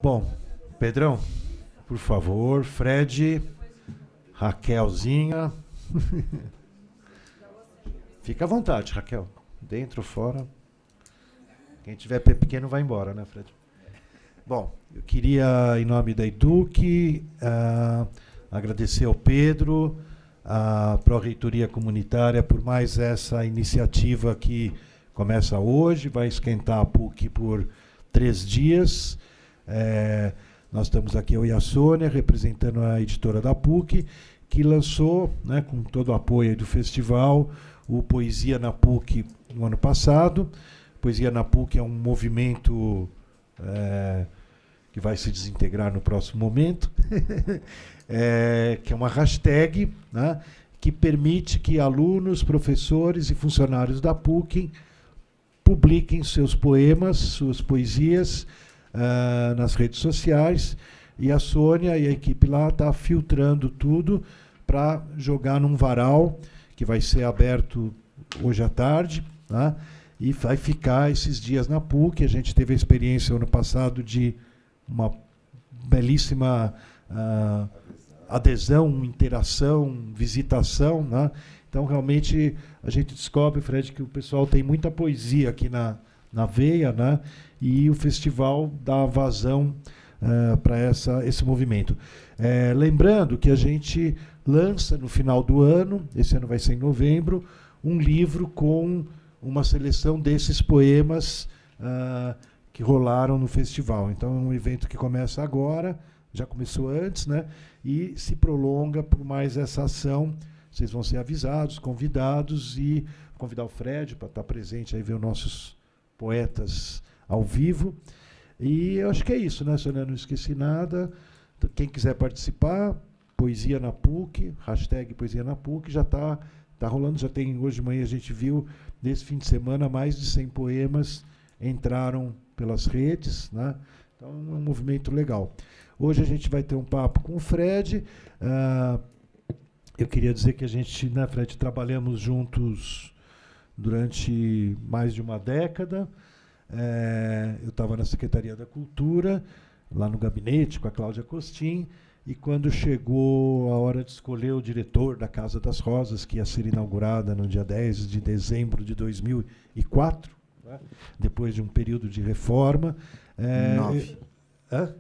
Bom, Pedrão, por favor, Fred, Raquelzinha. Fica à vontade, Raquel. Dentro ou fora. Quem tiver pé pequeno vai embora, né, Fred? Bom, eu queria, em nome da Eduque, agradecer ao Pedro, à Pró-Reitoria Comunitária, por mais essa iniciativa que começa hoje, vai esquentar a PUC por 3 dias. Nós estamos aqui, eu e a Sônia, representando a editora da PUC, que lançou, né, com todo o apoio do festival, o Poesia na PUC no ano passado. Poesia na PUC é um movimento que vai se desintegrar no próximo momento, que é uma hashtag, né, que permite que alunos, professores e funcionários da PUC publiquem seus poemas, suas poesias, nas redes sociais, e a Sônia e a equipe lá está filtrando tudo para jogar num varal que vai ser aberto hoje à tarde, tá? E vai ficar esses dias na PUC. A gente teve a experiência ano passado de uma belíssima adesão, interação, visitação, né? Então, realmente, a gente descobre, Fred, que o pessoal tem muita poesia aqui na veia, né? E o festival dá vazão para esse movimento. Lembrando que a gente lança no final do ano, esse ano vai ser em novembro, um livro com uma seleção desses poemas que rolaram no festival. Então é um evento que começa agora, já começou antes, né? E se prolonga por mais essa ação. Vocês vão ser avisados, convidados, e convidar o Fred para estar presente aí, ver os nossos poetas ao vivo. E eu acho que é isso, né, Sônia? Não esqueci nada. Quem quiser participar, Poesia na PUC, hashtag Poesia na PUC, já está rolando. Já tem, hoje de manhã a gente viu, nesse fim de semana, mais de 100 poemas entraram pelas redes, né? Então é um movimento legal. Hoje a gente vai ter um papo com o Fred. Eu queria dizer que a gente, né, Fred, trabalhamos juntos durante mais de uma década. Eu estava na Secretaria da Cultura, lá no gabinete, com a Cláudia Costin, e quando chegou a hora de escolher o diretor da Casa das Rosas, que ia ser inaugurada no dia 10 de dezembro de 2004, né, depois de um período de reforma... 9. Hã?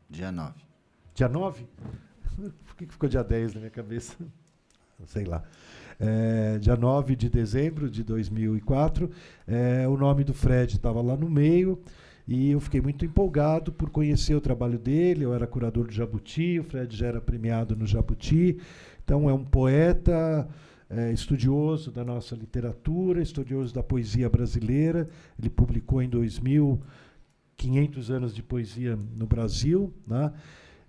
Dia 9. Dia 9? Por que ficou dia 10 na minha cabeça? Sei lá. Dia 9 de dezembro de 2004, o nome do Fred estava lá no meio, e eu fiquei muito empolgado por conhecer o trabalho dele. Eu era curador do Jabuti, o Fred já era premiado no Jabuti, então é um poeta, estudioso da nossa literatura, estudioso da poesia brasileira. Ele publicou em 2000 500 anos de poesia no Brasil, né?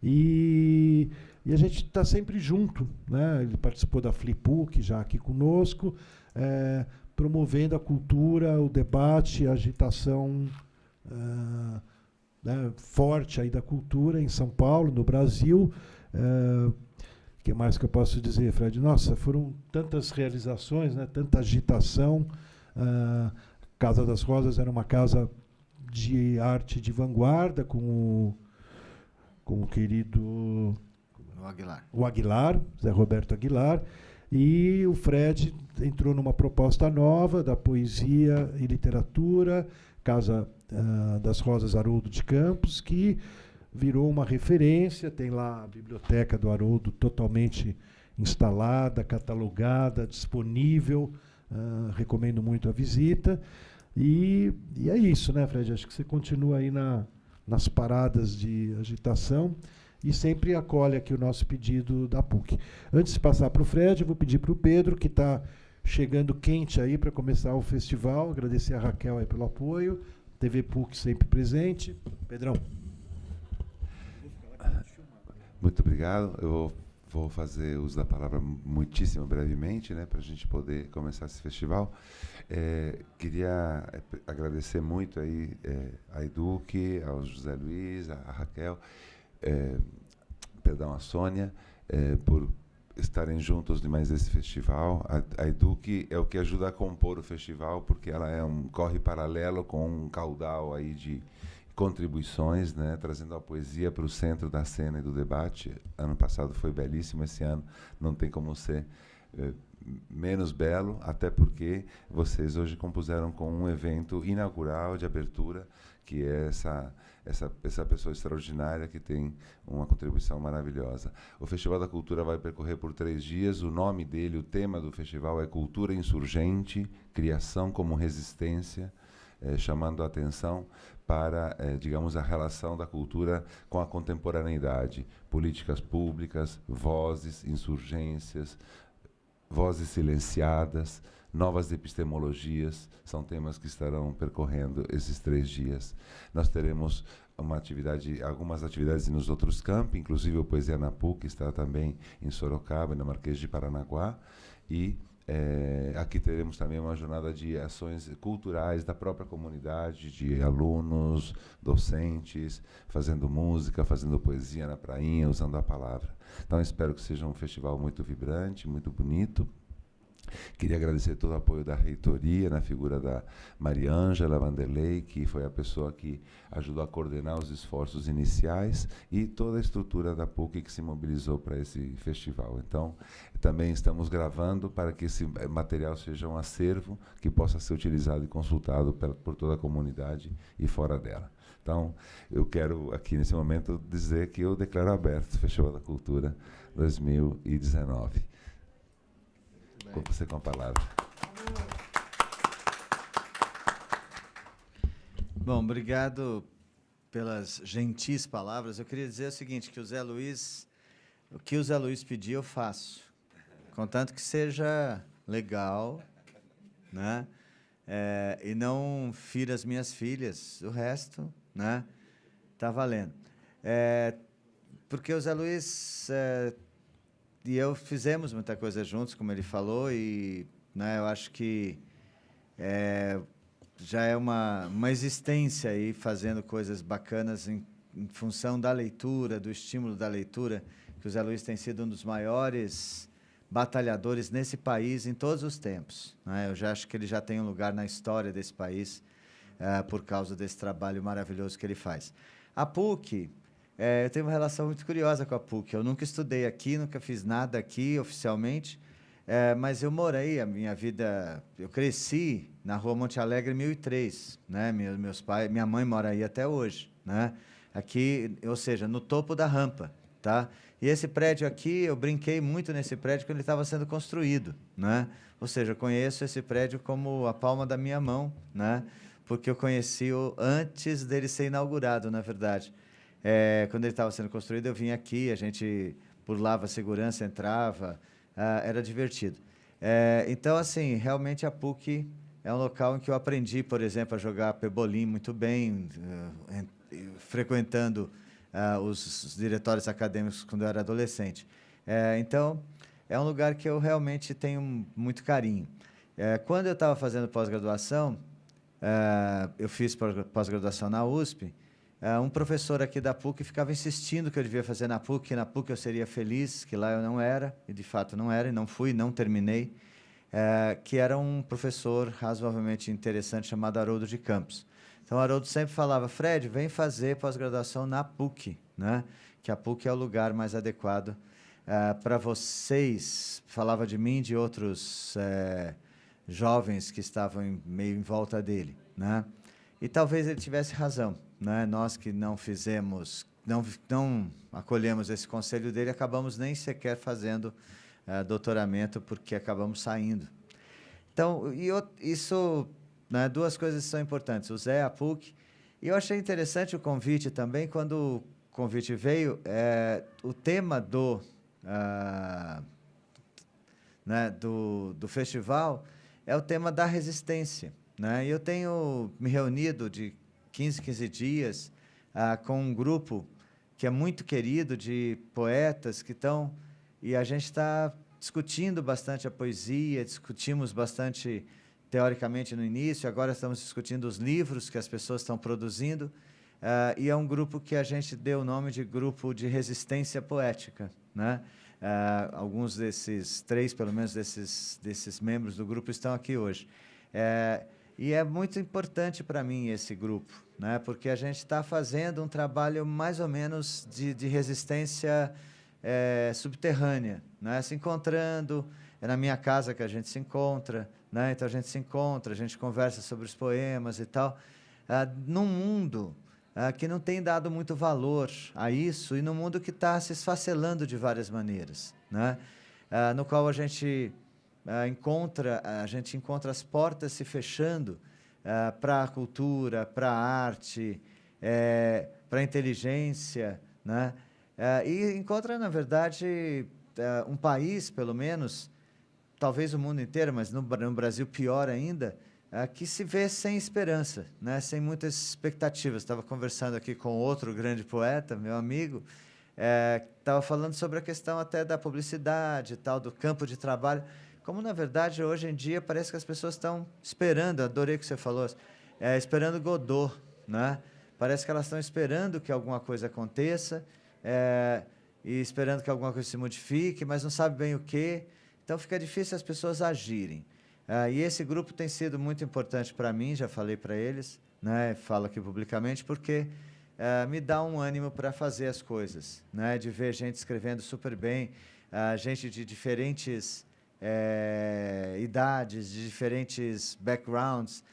E a gente está sempre junto, né? Ele participou da Flipuc, já aqui conosco, promovendo a cultura, o debate, a agitação né, forte aí da cultura em São Paulo, no Brasil. O que mais que eu posso dizer, Fred? Nossa, foram tantas realizações, né? Tanta agitação. Casa das Rosas era uma casa de arte de vanguarda, com o querido o Aguilar, Zé Roberto Aguilar, e o Fred entrou numa proposta nova da poesia e literatura, Casa das Rosas Haroldo de Campos, que virou uma referência. Tem lá a biblioteca do Haroldo totalmente instalada, catalogada, disponível. Recomendo muito a visita. E é isso, né, Fred? Acho que você continua aí nas paradas de agitação e sempre acolhe aqui o nosso pedido da PUC. Antes de passar para o Fred, eu vou pedir para o Pedro, que está chegando quente aí para começar o festival. Agradecer a Raquel aí pelo apoio. TV PUC sempre presente. Pedrão. Muito obrigado. Eu vou fazer uso da palavra muitíssimo brevemente, né, para a gente poder começar esse festival. Queria agradecer muito aí a Eduque, ao José Luiz, a Raquel, a Sônia, por estarem juntos de mais esse festival. A Eduque é o que ajuda a compor o festival, porque ela corre paralelo com um caudal aí de contribuições, né, trazendo a poesia para o centro da cena e do debate. Ano passado foi belíssimo, esse ano não tem como ser menos belo, até porque vocês hoje compuseram com um evento inaugural de abertura, que é essa pessoa extraordinária que tem uma contribuição maravilhosa. O Festival da Cultura vai percorrer por 3 dias. O nome dele, o tema do festival é Cultura Insurgente, Criação como Resistência, chamando a atenção para, digamos, a relação da cultura com a contemporaneidade, políticas públicas, vozes, insurgências, vozes silenciadas, novas epistemologias, são temas que estarão percorrendo esses 3 dias. Nós teremos algumas atividades nos outros campi, inclusive o Poesia na PUC está também em Sorocaba, na Marquês de Paranaguá, e aqui teremos também uma jornada de ações culturais da própria comunidade, de alunos, docentes, fazendo música, fazendo poesia na prainha, usando a palavra. Então, espero que seja um festival muito vibrante, muito bonito. Queria agradecer todo o apoio da reitoria, na figura da Mariângela Vanderlei, que foi a pessoa que ajudou a coordenar os esforços iniciais, e toda a estrutura da PUC que se mobilizou para esse festival. Então, também estamos gravando para que esse material seja um acervo que possa ser utilizado e consultado por toda a comunidade e fora dela. Então, eu quero aqui nesse momento dizer que eu declaro aberto o Festival da Cultura 2019. Com você com a palavra. Bom, obrigado pelas gentis palavras. Eu queria dizer o seguinte, que o que o Zé Luiz pedir, eu faço. Contanto que seja legal, né? E não fira as minhas filhas. O resto, né? Tá valendo. Porque o Zé Luiz e eu fizemos muita coisa juntos, como ele falou, e, né, eu acho que já é uma existência aí fazendo coisas bacanas em função da leitura, do estímulo da leitura, que o Zé Luiz tem sido um dos maiores batalhadores nesse país em todos os tempos, né? Eu já acho que ele já tem um lugar na história desse país por causa desse trabalho maravilhoso que ele faz. A PUC... eu tenho uma relação muito curiosa com a PUC. Eu nunca estudei aqui, nunca fiz nada aqui oficialmente, mas eu morei a minha vida... Eu cresci na Rua Monte Alegre, 1003, né? Meus pais, minha mãe mora aí até hoje, né? Aqui, ou seja, no topo da rampa, tá? E esse prédio aqui, eu brinquei muito nesse prédio quando ele estava sendo construído, né? Ou seja, eu conheço esse prédio como a palma da minha mão, né? Porque eu conheci-o antes dele ser inaugurado, na verdade. Quando ele estava sendo construído, eu vim aqui, a gente pulava a segurança, entrava, era divertido. Então, assim, realmente a PUC é um local em que eu aprendi, por exemplo, a jogar pebolim muito bem, frequentando os diretórios acadêmicos quando eu era adolescente. Então, é um lugar que eu realmente tenho muito carinho. Quando eu estava fazendo pós-graduação, eu fiz pós-graduação na USP, um professor aqui da PUC ficava insistindo que eu devia fazer na PUC, que na PUC eu seria feliz, que lá eu não era, e de fato não era, e não fui, não terminei, que era um professor razoavelmente interessante chamado Haroldo de Campos. Então, o Haroldo sempre falava, Fred, vem fazer pós-graduação na PUC, né? Que a PUC é o lugar mais adequado para vocês. Falava de mim e de outros jovens que estavam meio em volta dele, né? E talvez ele tivesse razão, né? Nós que não fizemos, não acolhemos esse conselho dele, acabamos nem sequer fazendo doutoramento, porque acabamos saindo. Então, isso, né, 2 coisas são importantes, o Zé, a PUC, e eu achei interessante o convite também, quando o convite veio, o tema né, do festival é o tema da resistência, né? E eu tenho me reunido de 15 dias com um grupo que é muito querido de poetas que estão... E a gente está discutindo bastante a poesia, discutimos bastante teoricamente no início, agora estamos discutindo os livros que as pessoas estão produzindo, e é um grupo que a gente deu o nome de Grupo de Resistência Poética, né? Alguns desses 3, pelo menos, desses membros do grupo estão aqui hoje. E é muito importante para mim esse grupo, né? Porque a gente está fazendo um trabalho mais ou menos de resistência subterrânea, né? Se encontrando, é na minha casa que a gente se encontra, né? Então a gente se encontra, a gente conversa sobre os poemas e tal, num mundo que não tem dado muito valor a isso e num mundo que está se esfacelando de várias maneiras, né? No qual a gente encontra as portas se fechando para a cultura, para a arte, para a inteligência, né? E encontra, na verdade, um país, pelo menos, talvez o mundo inteiro, mas no Brasil pior ainda, que se vê sem esperança, né? Sem muitas expectativas. Estava conversando aqui com outro grande poeta, meu amigo, estava falando sobre a questão até da publicidade e tal, do campo de trabalho. Como, na verdade, hoje em dia, parece que as pessoas estão esperando, adorei o que você falou, esperando Godot, né? Parece que elas estão esperando que alguma coisa aconteça, e esperando que alguma coisa se modifique, mas não sabe bem o quê. Então, fica difícil as pessoas agirem. E esse grupo tem sido muito importante para mim, já falei para eles, né? Falo aqui publicamente, porque me dá um ânimo para fazer as coisas, né? De ver gente escrevendo super bem, gente de diferentes idades, de diferentes backgrounds,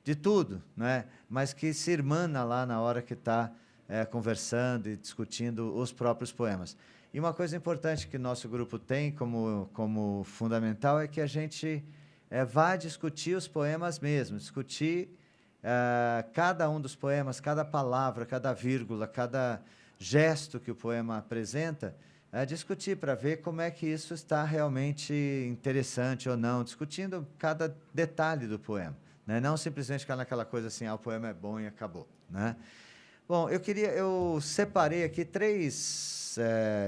de tudo, né? Mas que se irmana lá na hora que está conversando e discutindo os próprios poemas. E uma coisa importante que nosso grupo tem como fundamental é que a gente vá discutir os poemas mesmo, discutir cada um dos poemas, cada palavra, cada vírgula, cada gesto que o poema apresenta, discutir para ver como é que isso está realmente interessante ou não, discutindo cada detalhe do poema, né? Não simplesmente ficar naquela coisa assim, o poema é bom e acabou, né? Bom, eu separei aqui três,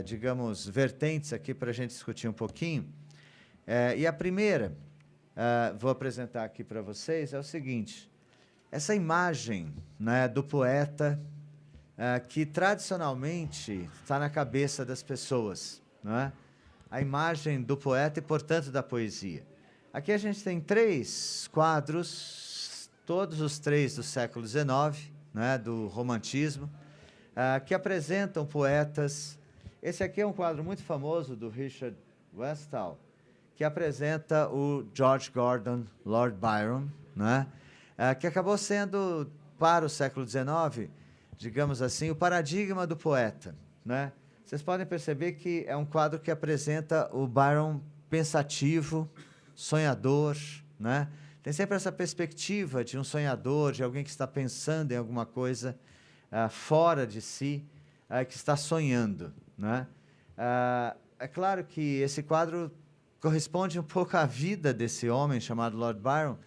digamos, vertentes aqui para a gente discutir um pouquinho. E a primeira, vou apresentar aqui para vocês, é o seguinte: essa imagem, né, do poeta que tradicionalmente está na cabeça das pessoas, não é? A imagem do poeta e, portanto, da poesia. Aqui a gente tem três quadros, todos os três do século XIX, né, do romantismo, que apresentam poetas. Esse aqui é um quadro muito famoso do Richard Westall, que apresenta o George Gordon, Lord Byron, né, que acabou sendo, para o século XIX, digamos assim, o paradigma do poeta, né? Vocês podem perceber que é um quadro que apresenta o Byron pensativo, sonhador, né? Tem sempre essa perspectiva de um sonhador, de alguém que está pensando em alguma coisa fora de si, que está sonhando, né? É claro que esse quadro corresponde um pouco à vida desse homem chamado Lord Byron,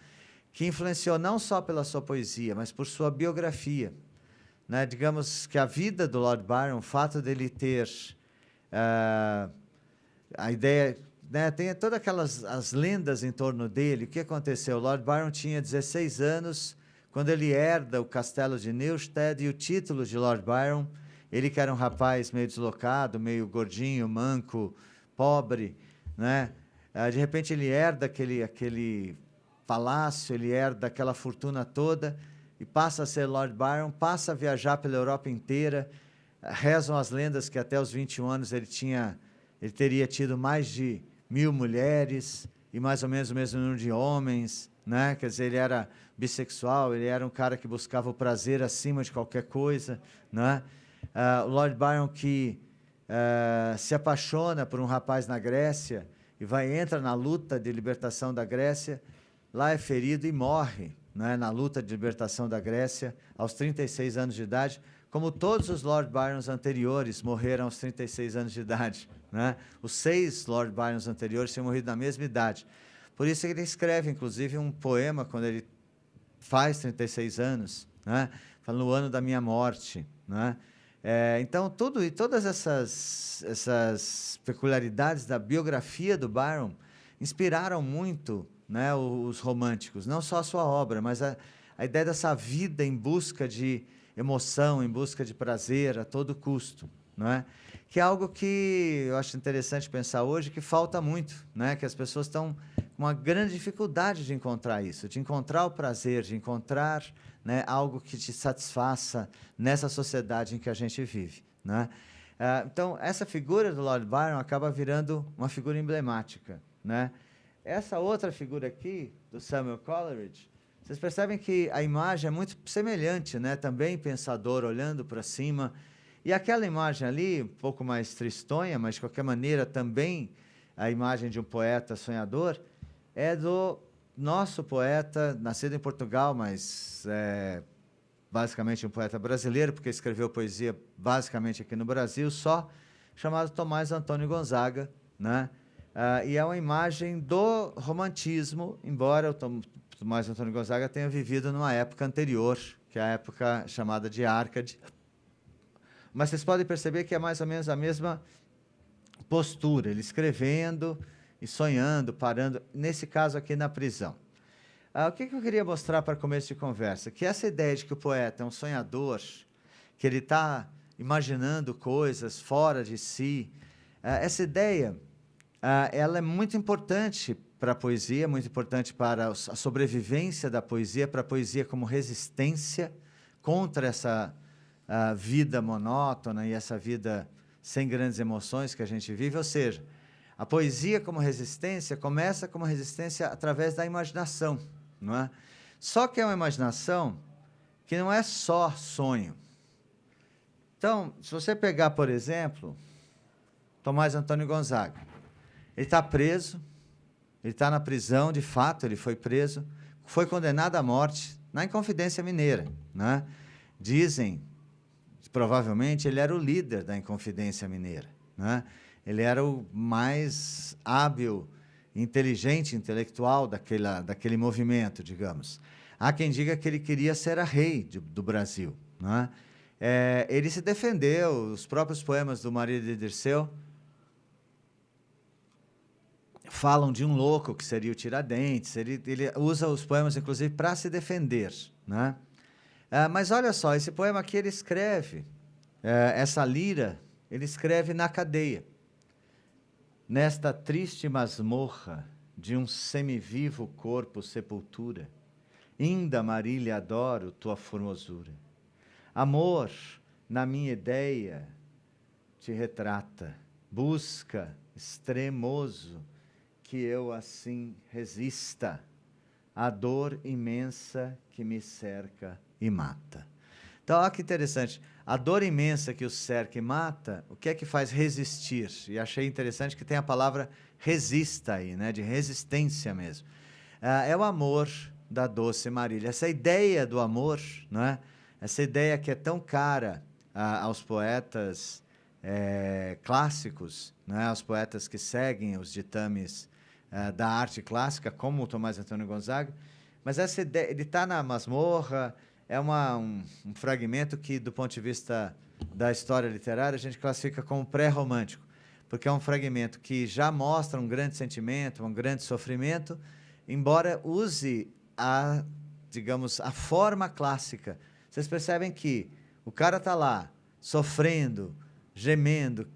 que influenciou não só pela sua poesia, mas por sua biografia, né? Digamos que a vida do Lord Byron, o fato dele ter a ideia, né, tem todas as lendas em torno dele. O que aconteceu? O Lord Byron tinha 16 anos quando ele herda o castelo de Newstead e o título de Lord Byron. Ele que era um rapaz meio deslocado, meio gordinho, manco, pobre, né? De repente ele herda aquele palácio, ele herda aquela fortuna toda e passa a ser Lord Byron, passa a viajar pela Europa inteira. Rezam as lendas que até os 21 anos ele teria tido mais de 1000 mulheres e mais ou menos o mesmo número de homens, né? Quer dizer, ele era bissexual, ele era um cara que buscava o prazer acima de qualquer coisa, né? O Lord Byron que se apaixona por um rapaz na Grécia e entra na luta de libertação da Grécia, lá é ferido e morre, né, na luta de libertação da Grécia, aos 36 anos de idade, como todos os Lord Byrons anteriores morreram aos 36 anos de idade, né? Os 6 Lord Byrons anteriores tinham morrido na mesma idade. Por isso ele escreve, inclusive, um poema quando ele faz 36 anos, né? Fala, no ano da minha morte, né? Então, todas essas peculiaridades da biografia do Byron inspiraram muito, né, os românticos, não só a sua obra, mas a ideia dessa vida em busca de emoção, em busca de prazer a todo custo, não é? Que é algo que eu acho interessante pensar hoje, que falta muito, né? Que as pessoas estão uma grande dificuldade de encontrar isso, de encontrar o prazer, de encontrar, né, algo que te satisfaça nessa sociedade em que a gente vive, né? Então, essa figura do Lord Byron acaba virando uma figura emblemática, né? Essa outra figura aqui, do Samuel Coleridge, vocês percebem que a imagem é muito semelhante, né? Também pensador, olhando para cima. E aquela imagem ali, um pouco mais tristonha, mas de qualquer maneira também a imagem de um poeta sonhador, é do nosso poeta, nascido em Portugal, mas basicamente um poeta brasileiro, porque escreveu poesia basicamente aqui no Brasil só, chamado Tomás Antônio Gonzaga, né? E é uma imagem do romantismo, embora o Tomás Antônio Gonzaga tenha vivido numa época anterior, que é a época chamada de Árcade. Mas vocês podem perceber que é mais ou menos a mesma postura, ele escrevendo e sonhando, parando, nesse caso aqui na prisão. O que eu queria mostrar para começo de conversa? Que essa ideia de que o poeta é um sonhador, que ele está imaginando coisas fora de si, essa ideia, ela é muito importante para a poesia, muito importante para a sobrevivência da poesia, para a poesia como resistência contra essa vida monótona e essa vida sem grandes emoções que a gente vive. Ou seja, a poesia como resistência começa como resistência através da imaginação, não é? Só que é uma imaginação que não é só sonho. Então, se você pegar, por exemplo, Tomás Antônio Gonzaga, ele está preso, ele está na prisão, de fato, ele foi preso, foi condenado à morte na Inconfidência Mineira, né? Dizem, provavelmente, ele era o líder da Inconfidência Mineira, né? Ele era o mais hábil, inteligente, intelectual daquele movimento, digamos. Há quem diga que ele queria ser a rei do Brasil, né? Ele se defendeu, os próprios poemas do Maria de Dirceu falam de um louco que seria o Tiradentes, ele usa os poemas, inclusive, para se defender, né? Mas olha só, esse poema aqui ele escreve, essa lira, ele escreve na cadeia. Nesta triste masmorra de um semivivo corpo sepultura, inda Marília adoro tua formosura. Amor, na minha ideia, te retrata, busca extremoso que eu assim resista à dor imensa que me cerca e mata. Então, olha que interessante. A dor imensa que o cerca e mata, o que é que faz resistir? E achei interessante que tem a palavra resista aí, né? De resistência mesmo. É o amor da doce Marília. Essa ideia do amor, não é? Essa ideia que é tão cara aos poetas clássicos, né? Aos poetas que seguem os ditames da arte clássica, como o Tomás Antônio Gonzaga. Mas essa ideia, ele está na masmorra, é um fragmento que, do ponto de vista da história literária, a gente classifica como pré-romântico, porque é um fragmento que já mostra um grande sentimento, um grande sofrimento, embora use digamos, a forma clássica. Vocês percebem que o cara está lá, sofrendo, gemendo,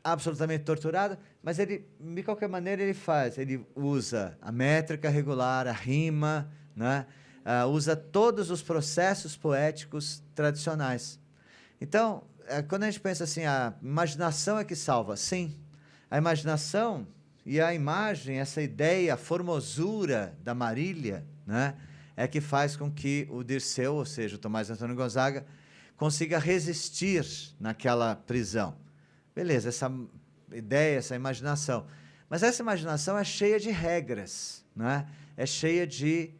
absolutamente torturado, mas ele, de qualquer maneira, ele usa a métrica regular, a rima, né? Usa todos os processos poéticos tradicionais. Então, quando a gente pensa assim, a imaginação é que salva. Sim, a imaginação e a imagem, essa ideia, a formosura da Marília, né, é que faz com que o Dirceu, ou seja, o Tomás Antônio Gonzaga, consiga resistir naquela prisão. Beleza, essa ideia, essa imaginação. Mas essa imaginação é cheia de regras, né? É cheia de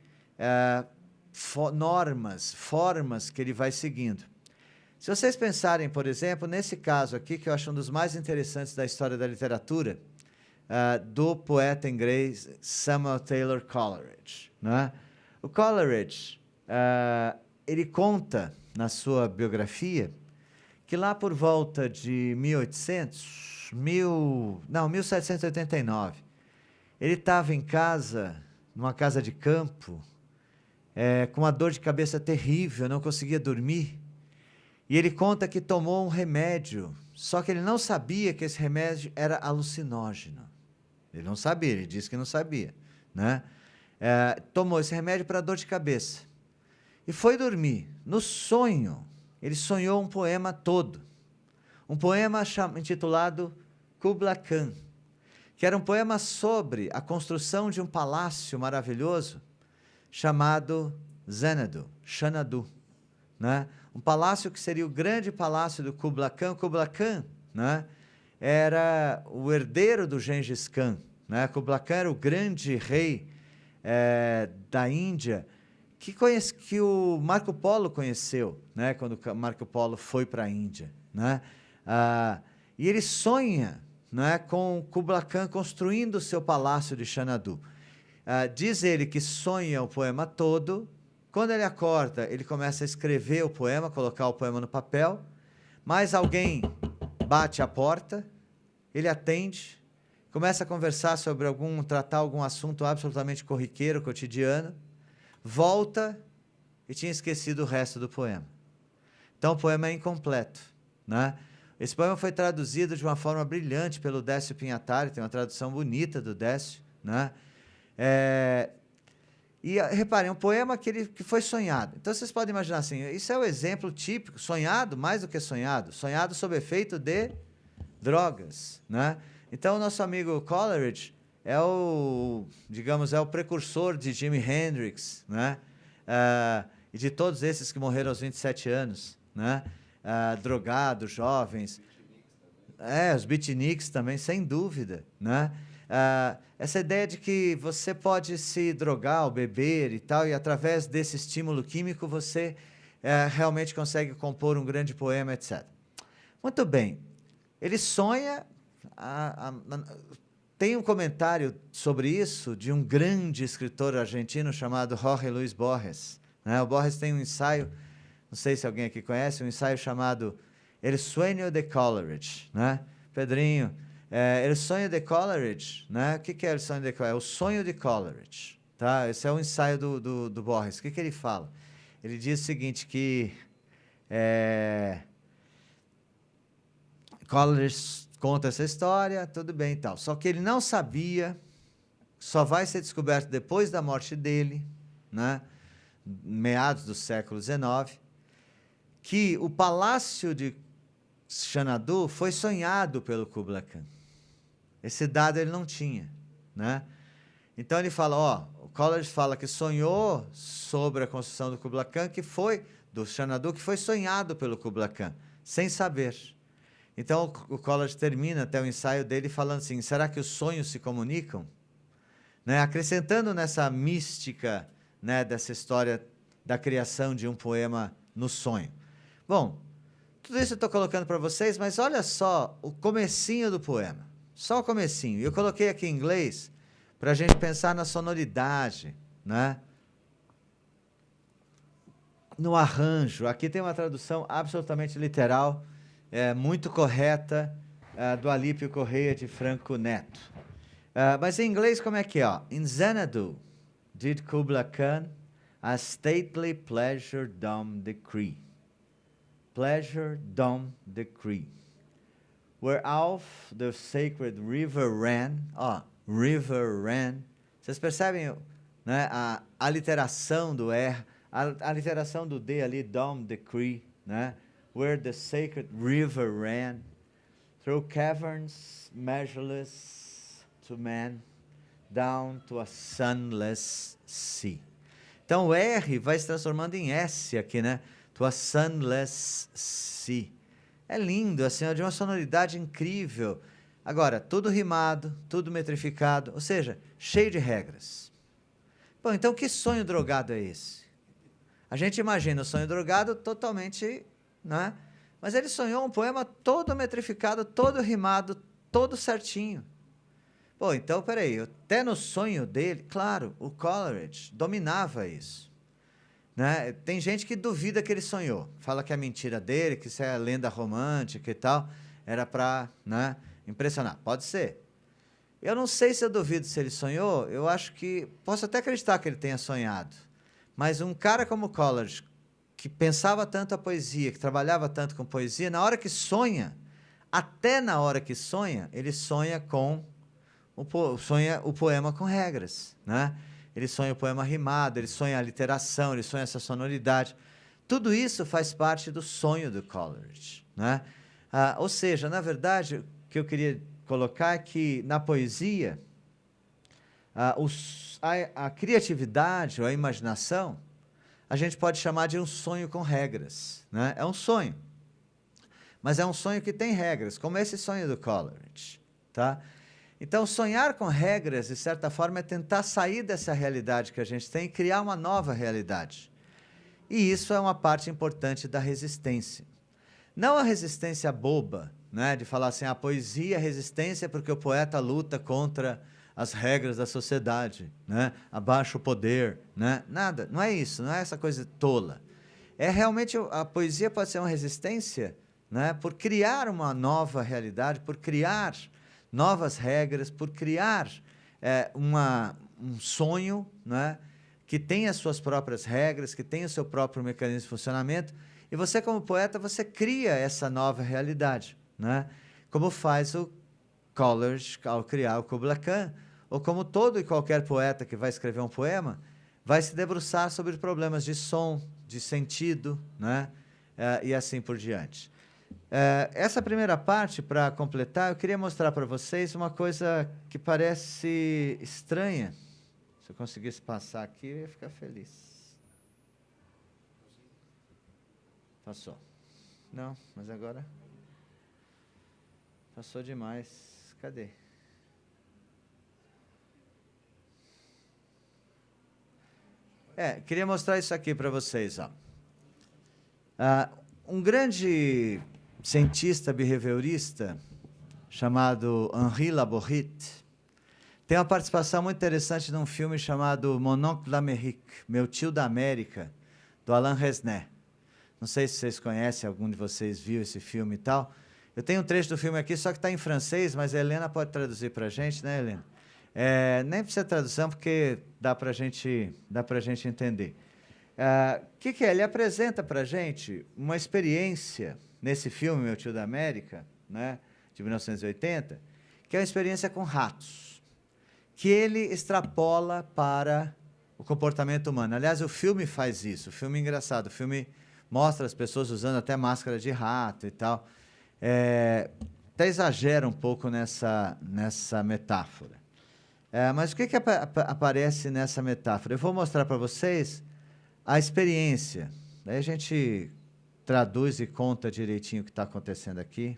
normas, formas que ele vai seguindo. Se vocês pensarem, por exemplo, nesse caso aqui, que eu acho um dos mais interessantes da história da literatura, do poeta inglês Samuel Taylor Coleridge, né? O Coleridge, ele conta na sua biografia que lá por volta de 1789, ele estava em casa, numa casa de campo, com uma dor de cabeça terrível, não conseguia dormir, e ele conta que tomou um remédio, só que ele não sabia que esse remédio era alucinógeno. Ele não sabia, ele disse que não sabia, né? Tomou esse remédio para dor de cabeça e foi dormir. No sonho, ele sonhou um poema todo. Um poema intitulado Kubla Khan, que era um poema sobre a construção de um palácio maravilhoso chamado Xanadu, né? Um palácio que seria o grande palácio do Kubla Khan. Kubla Khan, né, era o herdeiro do Gengis Khan, né? Kubla Khan era o grande rei da Índia que o Marco Polo conheceu, né, quando Marco Polo foi para a Índia, né? E ele sonha, né, com Kubla Khan construindo o seu palácio de Xanadu. Diz ele que sonha o poema todo. Quando ele acorda, ele começa a escrever o poema, colocar o poema no papel, mas alguém bate à porta, ele atende, começa a conversar sobre tratar algum assunto absolutamente corriqueiro, cotidiano, volta e tinha esquecido o resto do poema. Então o poema é incompleto, né? Esse poema foi traduzido de uma forma brilhante pelo Décio Pinhatari, tem uma tradução bonita do Décio, né? E reparem, um poema que foi sonhado. Então vocês podem imaginar assim, isso é o exemplo típico, sonhado mais do que sonhado sob efeito de drogas, né? Então o nosso amigo Coleridge é o precursor de Jimi Hendrix, né? E de todos esses que morreram aos 27 anos, né? Drogados, jovens. Os beatniks também, sem dúvida, né? Essa ideia de que você pode se drogar ou beber e tal, e através desse estímulo químico você realmente consegue compor um grande poema, etc. Muito bem. Ele sonha... Tem um comentário sobre isso de um grande escritor argentino chamado Jorge Luis Borges, né? O Borges tem um ensaio, não sei se alguém aqui conhece, um ensaio chamado El Sueño de Coleridge, né? Pedrinho, El Sonho de Coleridge, né? O que é El Sonho de Coleridge? É o sonho de Coleridge, tá? Esse é o ensaio do Borges. O que ele fala? Ele diz o seguinte, que Coleridge conta essa história, tudo bem e tal. Só que ele não sabia, só vai ser descoberto depois da morte dele, né? Meados do século XIX, que o palácio de Xanadu foi sonhado pelo Kubla Khan. Esse dado ele não tinha, né? Então ele fala, o Coleridge fala que sonhou sobre a construção do Kubla Khan, do Xanadu, que foi sonhado pelo Kubla Khan, sem saber. Então o Coleridge termina até o ensaio dele falando assim, será que os sonhos se comunicam? Né? Acrescentando nessa mística, né, dessa história da criação de um poema no sonho. Bom, tudo isso eu estou colocando para vocês, mas olha só o comecinho do poema. Só o comecinho. Eu coloquei aqui em inglês para a gente pensar na sonoridade, né? No arranjo. Aqui tem uma tradução absolutamente literal, muito correta, do Alípio Correia de Franco Neto. Mas em inglês como é que é? In Xanadu did Kubla Khan a stately pleasure-dome decree. Pleasure-dome decree. Whereof the sacred river ran. River ran. Vocês percebem, né, a aliteração do R, a aliteração do D ali, dome decree, né? Where the sacred river ran, through caverns measureless to man, down to a sunless sea. Então o R vai se transformando em S aqui, né? To a sunless sea. É lindo, assim, é de uma sonoridade incrível. Agora, tudo rimado, tudo metrificado, ou seja, cheio de regras. Bom, então que sonho drogado é esse? A gente imagina o sonho drogado totalmente, né? Mas ele sonhou um poema todo metrificado, todo rimado, todo certinho. Pô, então, peraí, até no sonho dele, claro, o Coleridge dominava isso. Né? Tem gente que duvida que ele sonhou, fala que é mentira dele, que isso é lenda romântica e tal, era para, né, impressionar. Pode ser. Eu não sei se eu duvido se ele sonhou, eu acho que, posso até acreditar que ele tenha sonhado, mas um cara como Coleridge, que pensava tanto a poesia, que trabalhava tanto com poesia, na hora que sonha, até na hora que sonha, ele sonha com sonha o poema com regras, né? Ele sonha o poema rimado, ele sonha a literação, ele sonha essa sonoridade. Tudo isso faz parte do sonho do Coleridge, né? Ou seja, na verdade, o que eu queria colocar é que na poesia, a criatividade ou a imaginação, a gente pode chamar de um sonho com regras, né? É um sonho, mas é um sonho que tem regras, como esse sonho do Coleridge, tá? Então, sonhar com regras, de certa forma, é tentar sair dessa realidade que a gente tem e criar uma nova realidade. E isso é uma parte importante da resistência. Não a resistência boba, né, de falar assim, a poesia é resistência porque o poeta luta contra as regras da sociedade, né, abaixa o poder, né? Nada, não é isso, não é essa coisa tola. É realmente, a poesia pode ser uma resistência, né, por criar uma nova realidade, por criar novas regras, por criar um sonho, né, que tem as suas próprias regras, que tem o seu próprio mecanismo de funcionamento, e você, como poeta, você cria essa nova realidade, né, como faz o Coleridge ao criar o Kubla Khan, ou como todo e qualquer poeta que vai escrever um poema, vai se debruçar sobre problemas de som, de sentido, né, e assim por diante. Essa primeira parte, para completar, eu queria mostrar para vocês uma coisa que parece estranha. Se eu conseguisse passar aqui, eu ia ficar feliz. Passou. Não, mas agora... Passou demais. Cadê? Queria mostrar isso aqui para vocês, ó. Um grande cientista behaviorista chamado Henri Laborit tem uma participação muito interessante num filme chamado Mon Oncle d'Amérique, Meu Tio da América, do Alain Resnais. Não sei se vocês conhecem, algum de vocês viu esse filme e tal. Eu tenho um trecho do filme aqui, só que está em francês, mas a Helena pode traduzir para a gente, né, Helena? Nem precisa tradução, porque dá para a gente entender. Que é? Ele apresenta para a gente uma experiência, nesse filme, Meu Tio da América, né, de 1980, que é uma experiência com ratos, que ele extrapola para o comportamento humano. Aliás, o filme faz isso, o filme é engraçado, o filme mostra as pessoas usando até máscara de rato e tal, até exagera um pouco nessa metáfora. Mas o que aparece nessa metáfora? Eu vou mostrar para vocês a experiência. Daí a gente traduz e conta direitinho o que está acontecendo aqui.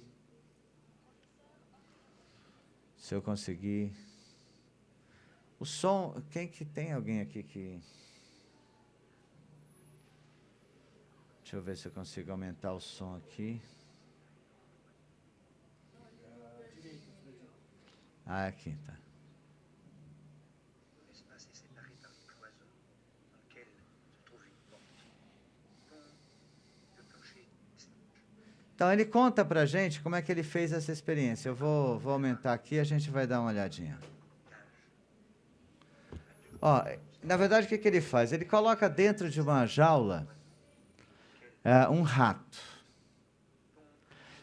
Se eu conseguir... O som... Tem alguém aqui que... Deixa eu ver se eu consigo aumentar o som aqui. Aqui, tá. Então, ele conta para a gente como é que ele fez essa experiência. Eu vou aumentar aqui e a gente vai dar uma olhadinha. Ó, na verdade, o que ele faz? Ele coloca dentro de uma jaula um rato.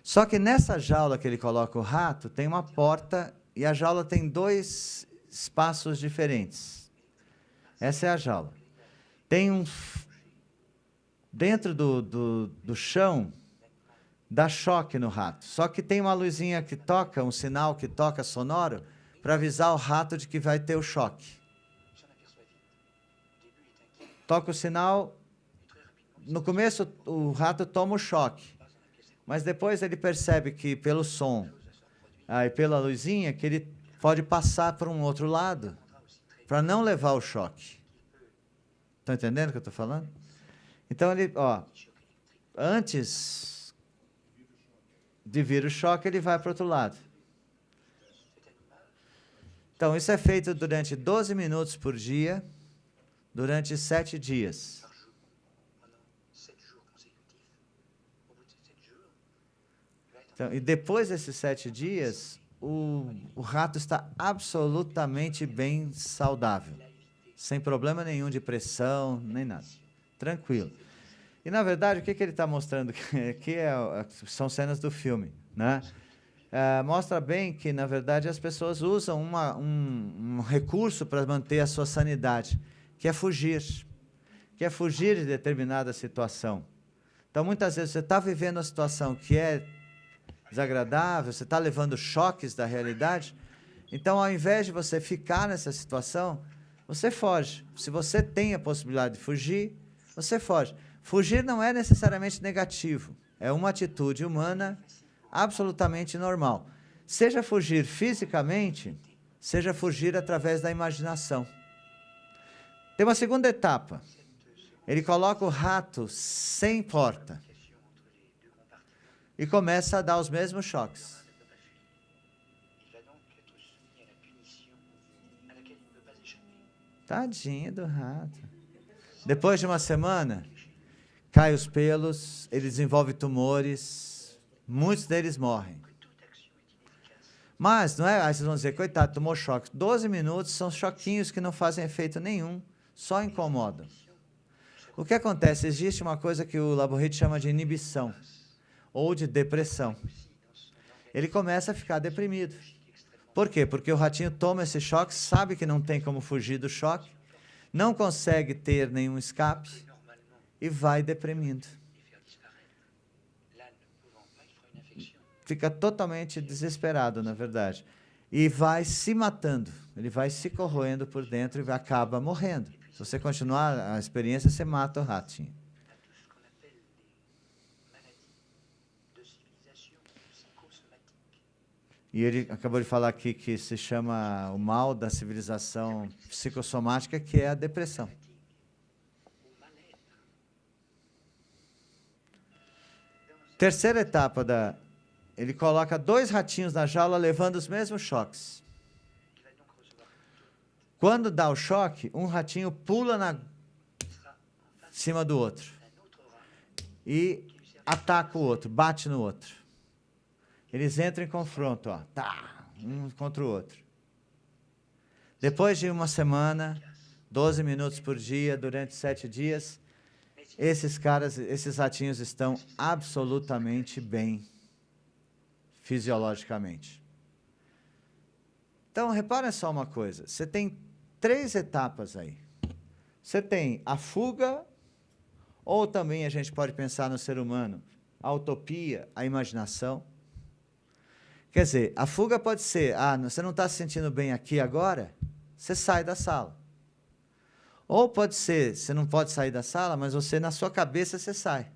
Só que nessa jaula que ele coloca o rato, tem uma porta e a jaula tem 2 espaços diferentes. Essa é a jaula. Tem dentro do chão, dá choque no rato. Só que tem uma luzinha que toca, um sinal que toca sonoro, para avisar o rato de que vai ter o choque. Toca o sinal, no começo o rato toma o choque, mas depois ele percebe que pelo som e pela luzinha, que ele pode passar para um outro lado, para não levar o choque. Estão entendendo o que eu estou falando? Então, ele, antes de vir o choque, ele vai para o outro lado. Então, isso é feito durante 12 minutos por dia, durante 7 dias. Então, e depois desses 7 dias, o rato está absolutamente bem saudável, sem problema nenhum de pressão, nem nada. Tranquilo. E, na verdade, o que ele está mostrando aqui são cenas do filme, né? mostra bem que, na verdade, as pessoas usam um recurso para manter a sua sanidade, que é fugir de determinada situação. Então, muitas vezes, você está vivendo uma situação que é desagradável, você está levando choques da realidade, então, ao invés de você ficar nessa situação, você foge. Se você tem a possibilidade de fugir, você foge. Fugir não é necessariamente negativo, é uma atitude humana absolutamente normal. Seja fugir fisicamente, seja fugir através da imaginação. Tem uma segunda etapa. Ele coloca o rato sem porta e começa a dar os mesmos choques. Tadinho do rato. Depois de uma semana, cai os pelos, ele desenvolve tumores, muitos deles morrem. Mas, não é? Aí vocês vão dizer, coitado, tomou choque. 12 minutos são choquinhos que não fazem efeito nenhum, só incomodam. O que acontece? Existe uma coisa que o Laborit chama de inibição, ou de depressão. Ele começa a ficar deprimido. Por quê? Porque o ratinho toma esse choque, sabe que não tem como fugir do choque, não consegue ter nenhum escape e vai deprimindo. Fica totalmente desesperado, na verdade. E vai se matando, ele vai se corroendo por dentro e acaba morrendo. Se você continuar a experiência, você mata o ratinho. E ele acabou de falar aqui que se chama o mal da civilização psicossomática, que é a depressão. Terceira etapa ele coloca 2 ratinhos na jaula levando os mesmos choques. Quando dá o choque, um ratinho pula em cima do outro e ataca o outro, bate no outro. Eles entram em confronto, ó, um contra o outro. Depois de uma semana, 12 minutos por dia, durante 7 dias, esses ratinhos estão absolutamente bem, fisiologicamente. Então, repara só uma coisa, você tem 3 etapas aí. Você tem a fuga, ou também a gente pode pensar no ser humano, a utopia, a imaginação. Quer dizer, a fuga pode ser, você não está se sentindo bem aqui agora, você sai da sala. Ou pode ser, você não pode sair da sala, mas você, na sua cabeça, você sai.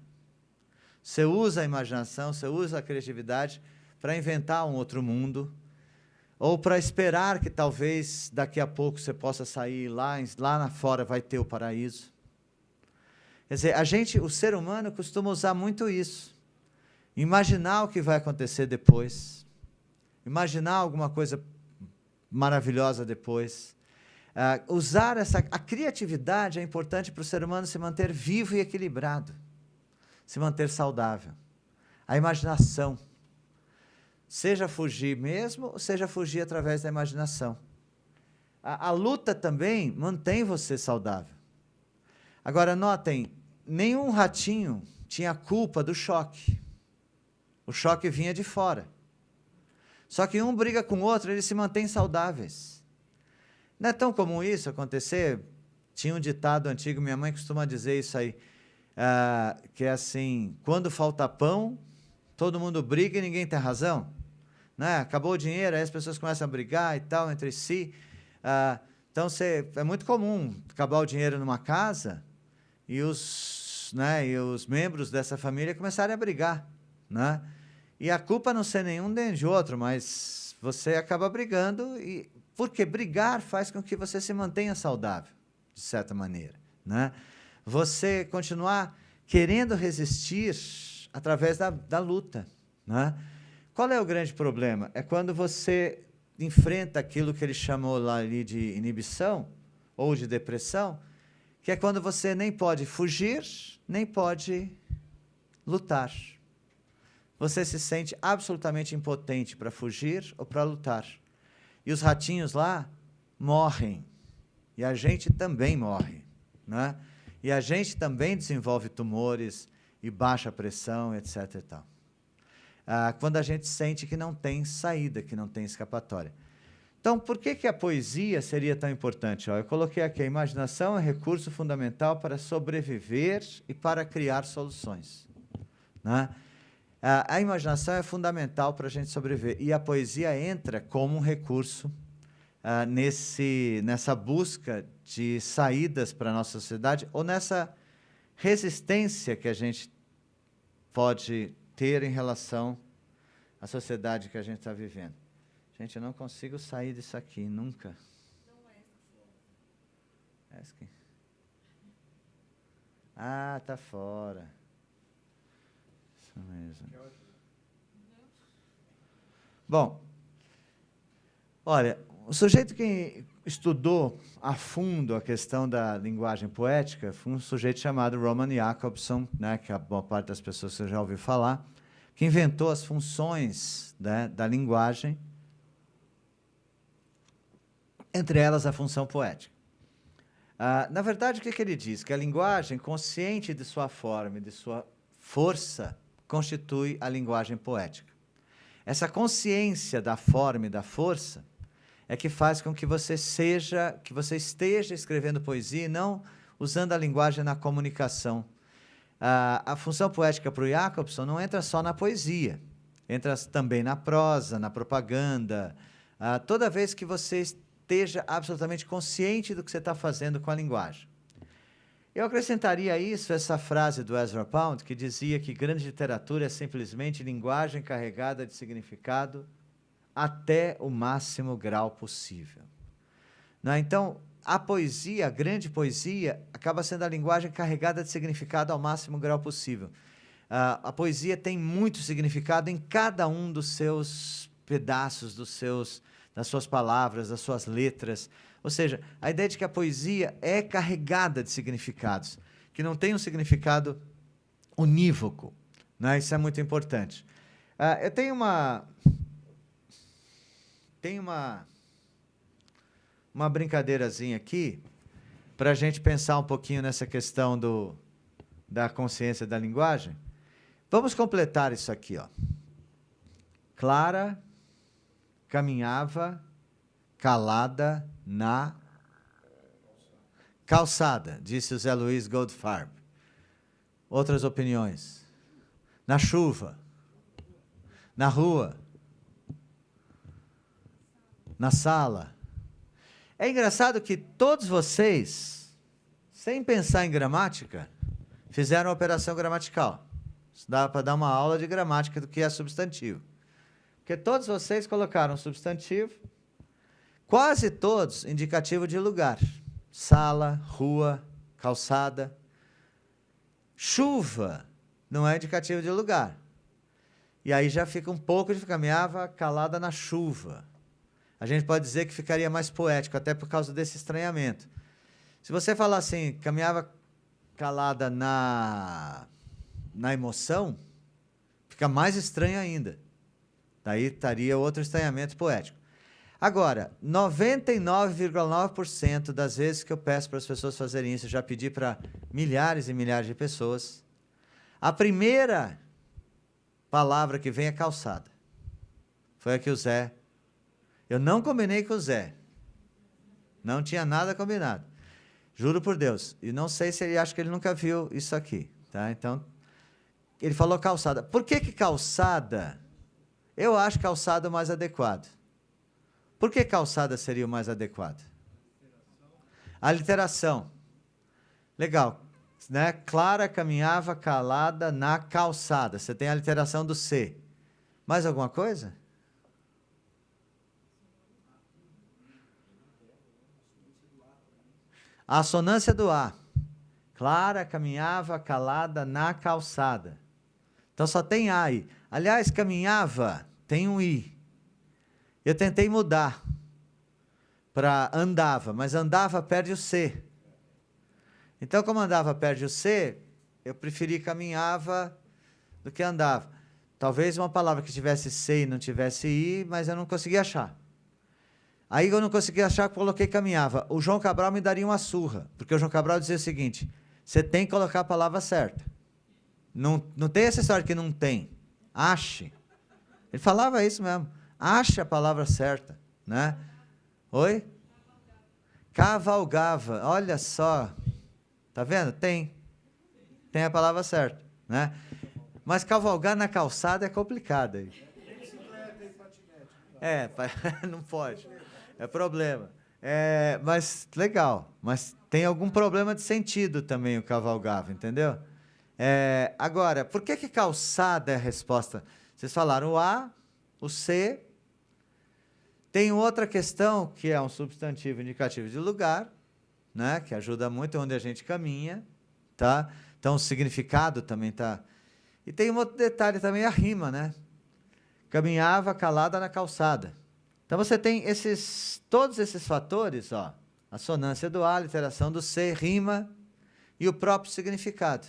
Você usa a imaginação, você usa a criatividade para inventar um outro mundo, ou para esperar que talvez daqui a pouco você possa sair lá fora vai ter o paraíso. Quer dizer, o ser humano costuma usar muito isso. Imaginar o que vai acontecer depois. Imaginar alguma coisa maravilhosa depois. Usar a criatividade é importante para o ser humano se manter vivo e equilibrado, se manter saudável. A imaginação, seja fugir mesmo, ou seja fugir através da imaginação. A luta também mantém você saudável. Agora, notem, nenhum ratinho tinha culpa do choque. O choque vinha de fora. Só que um briga com o outro, eles se mantêm saudáveis. Não é tão comum isso acontecer? Tinha um ditado antigo, minha mãe costuma dizer isso aí, que é assim, quando falta pão, todo mundo briga e ninguém tem razão. Né? Acabou o dinheiro, aí as pessoas começam a brigar e tal, entre si. Então, é muito comum acabar o dinheiro numa casa e os membros dessa família começarem a brigar. Né? E a culpa não ser nenhum nem de outro, mas você acaba brigando, porque brigar faz com que você se mantenha saudável, de certa maneira. Né? Você continuar querendo resistir através da luta. Né? Qual é o grande problema? É quando você enfrenta aquilo que ele chamou lá ali de inibição, ou de depressão, que é quando você nem pode fugir, nem pode lutar. Você se sente absolutamente impotente para fugir ou para lutar. E os ratinhos lá morrem. E a gente também morre. Né? E a gente também desenvolve tumores e baixa pressão, etc. E tal. quando a gente sente que não tem saída, que não tem escapatória. Então, por que a poesia seria tão importante? Eu coloquei aqui: a imaginação é recurso fundamental para sobreviver e para criar soluções. Né? A imaginação é fundamental para a gente sobreviver, e a poesia entra como um recurso nessa busca de saídas para a nossa sociedade, ou nessa resistência que a gente pode ter em relação à sociedade que a gente está vivendo. Gente, eu não consigo sair disso aqui, nunca. Ah, tá fora. Isso mesmo. Bom, olha, o sujeito que estudou a fundo a questão da linguagem poética foi um sujeito chamado Roman Jakobson, né, que a boa parte das pessoas que já ouviu falar, que inventou as funções, né, da linguagem, entre elas a função poética. Na verdade, o que ele diz? Que a linguagem, consciente de sua forma e de sua força, constitui a linguagem poética. Essa consciência da forma e da força é que faz com que você esteja escrevendo poesia e não usando a linguagem na comunicação. A função poética para o Jakobson não entra só na poesia, entra também na prosa, na propaganda. Toda vez que você esteja absolutamente consciente do que você está fazendo com a linguagem. Eu acrescentaria a isso essa frase do Ezra Pound, que dizia que grande literatura é simplesmente linguagem carregada de significado até o máximo grau possível. Não é? Então, a poesia, a grande poesia, acaba sendo a linguagem carregada de significado ao máximo grau possível. A poesia tem muito significado em cada um dos seus pedaços, das suas palavras, das suas letras. Ou seja, a ideia de que a poesia é carregada de significados, que não tem um significado unívoco. Né? Isso é muito importante. Eu tenho uma brincadeirazinha aqui para a gente pensar um pouquinho nessa questão da consciência da linguagem. Vamos completar isso aqui. Ó. Clara caminhava calada na calçada, disse o Zé Luiz Goldfarb. Outras opiniões? Na chuva, na rua, na sala. É engraçado que todos vocês, sem pensar em gramática, fizeram a operação gramatical. Isso dá para dar uma aula de gramática do que é substantivo. Porque todos vocês colocaram substantivo, quase todos indicativo de lugar. Sala, rua, calçada. Chuva não é indicativo de lugar. E aí já fica um pouco de caminhava calada na chuva. A gente pode dizer que ficaria mais poético, até por causa desse estranhamento. Se você falar assim, caminhava calada na emoção, fica mais estranho ainda. Daí estaria outro estranhamento poético. Agora, 99,9% das vezes que eu peço para as pessoas fazerem isso, eu já pedi para milhares e milhares de pessoas, a primeira palavra que vem é calçada. Foi a que o Zé... Eu não combinei com o Zé. Não tinha nada combinado. Juro por Deus. E não sei se ele acha que ele nunca viu isso aqui. Tá? Então, ele falou calçada. Por que calçada? Eu acho calçada o mais adequado. Por que calçada seria o mais adequado? A literação. Legal. Né? Clara caminhava calada na calçada. Você tem a literação do C. Mais alguma coisa? A assonância do A. Clara caminhava calada na calçada. Então só tem A aí. Aliás, caminhava, tem um I. Eu tentei mudar para andava, mas andava perde o C. Então, como andava perde o C, eu preferi caminhava do que andava. Talvez uma palavra que tivesse C e não tivesse I, mas eu não consegui achar. Aí eu não consegui achar, coloquei caminhava. O João Cabral me daria uma surra, porque o João Cabral dizia o seguinte, você tem que colocar a palavra certa. Não tem essa história que não tem. Ache. Ele falava isso mesmo. Acha a palavra certa, né? Oi? Cavalgava. Olha só. Tá vendo? Tem a palavra certa, né? Mas cavalgar na calçada é complicado aí. Não pode. É problema. Mas legal. Mas tem algum problema de sentido também o cavalgava, entendeu? Agora, por que calçada é a resposta? Vocês falaram o A, o C. Tem outra questão, que é um substantivo indicativo de lugar, né? Que ajuda muito onde a gente caminha, tá? Então, o significado também tá. E tem um outro detalhe também, a rima, né? Caminhava calada na calçada. Então, você tem todos esses fatores, ó, a sonância do A, a literação do C, rima e o próprio significado.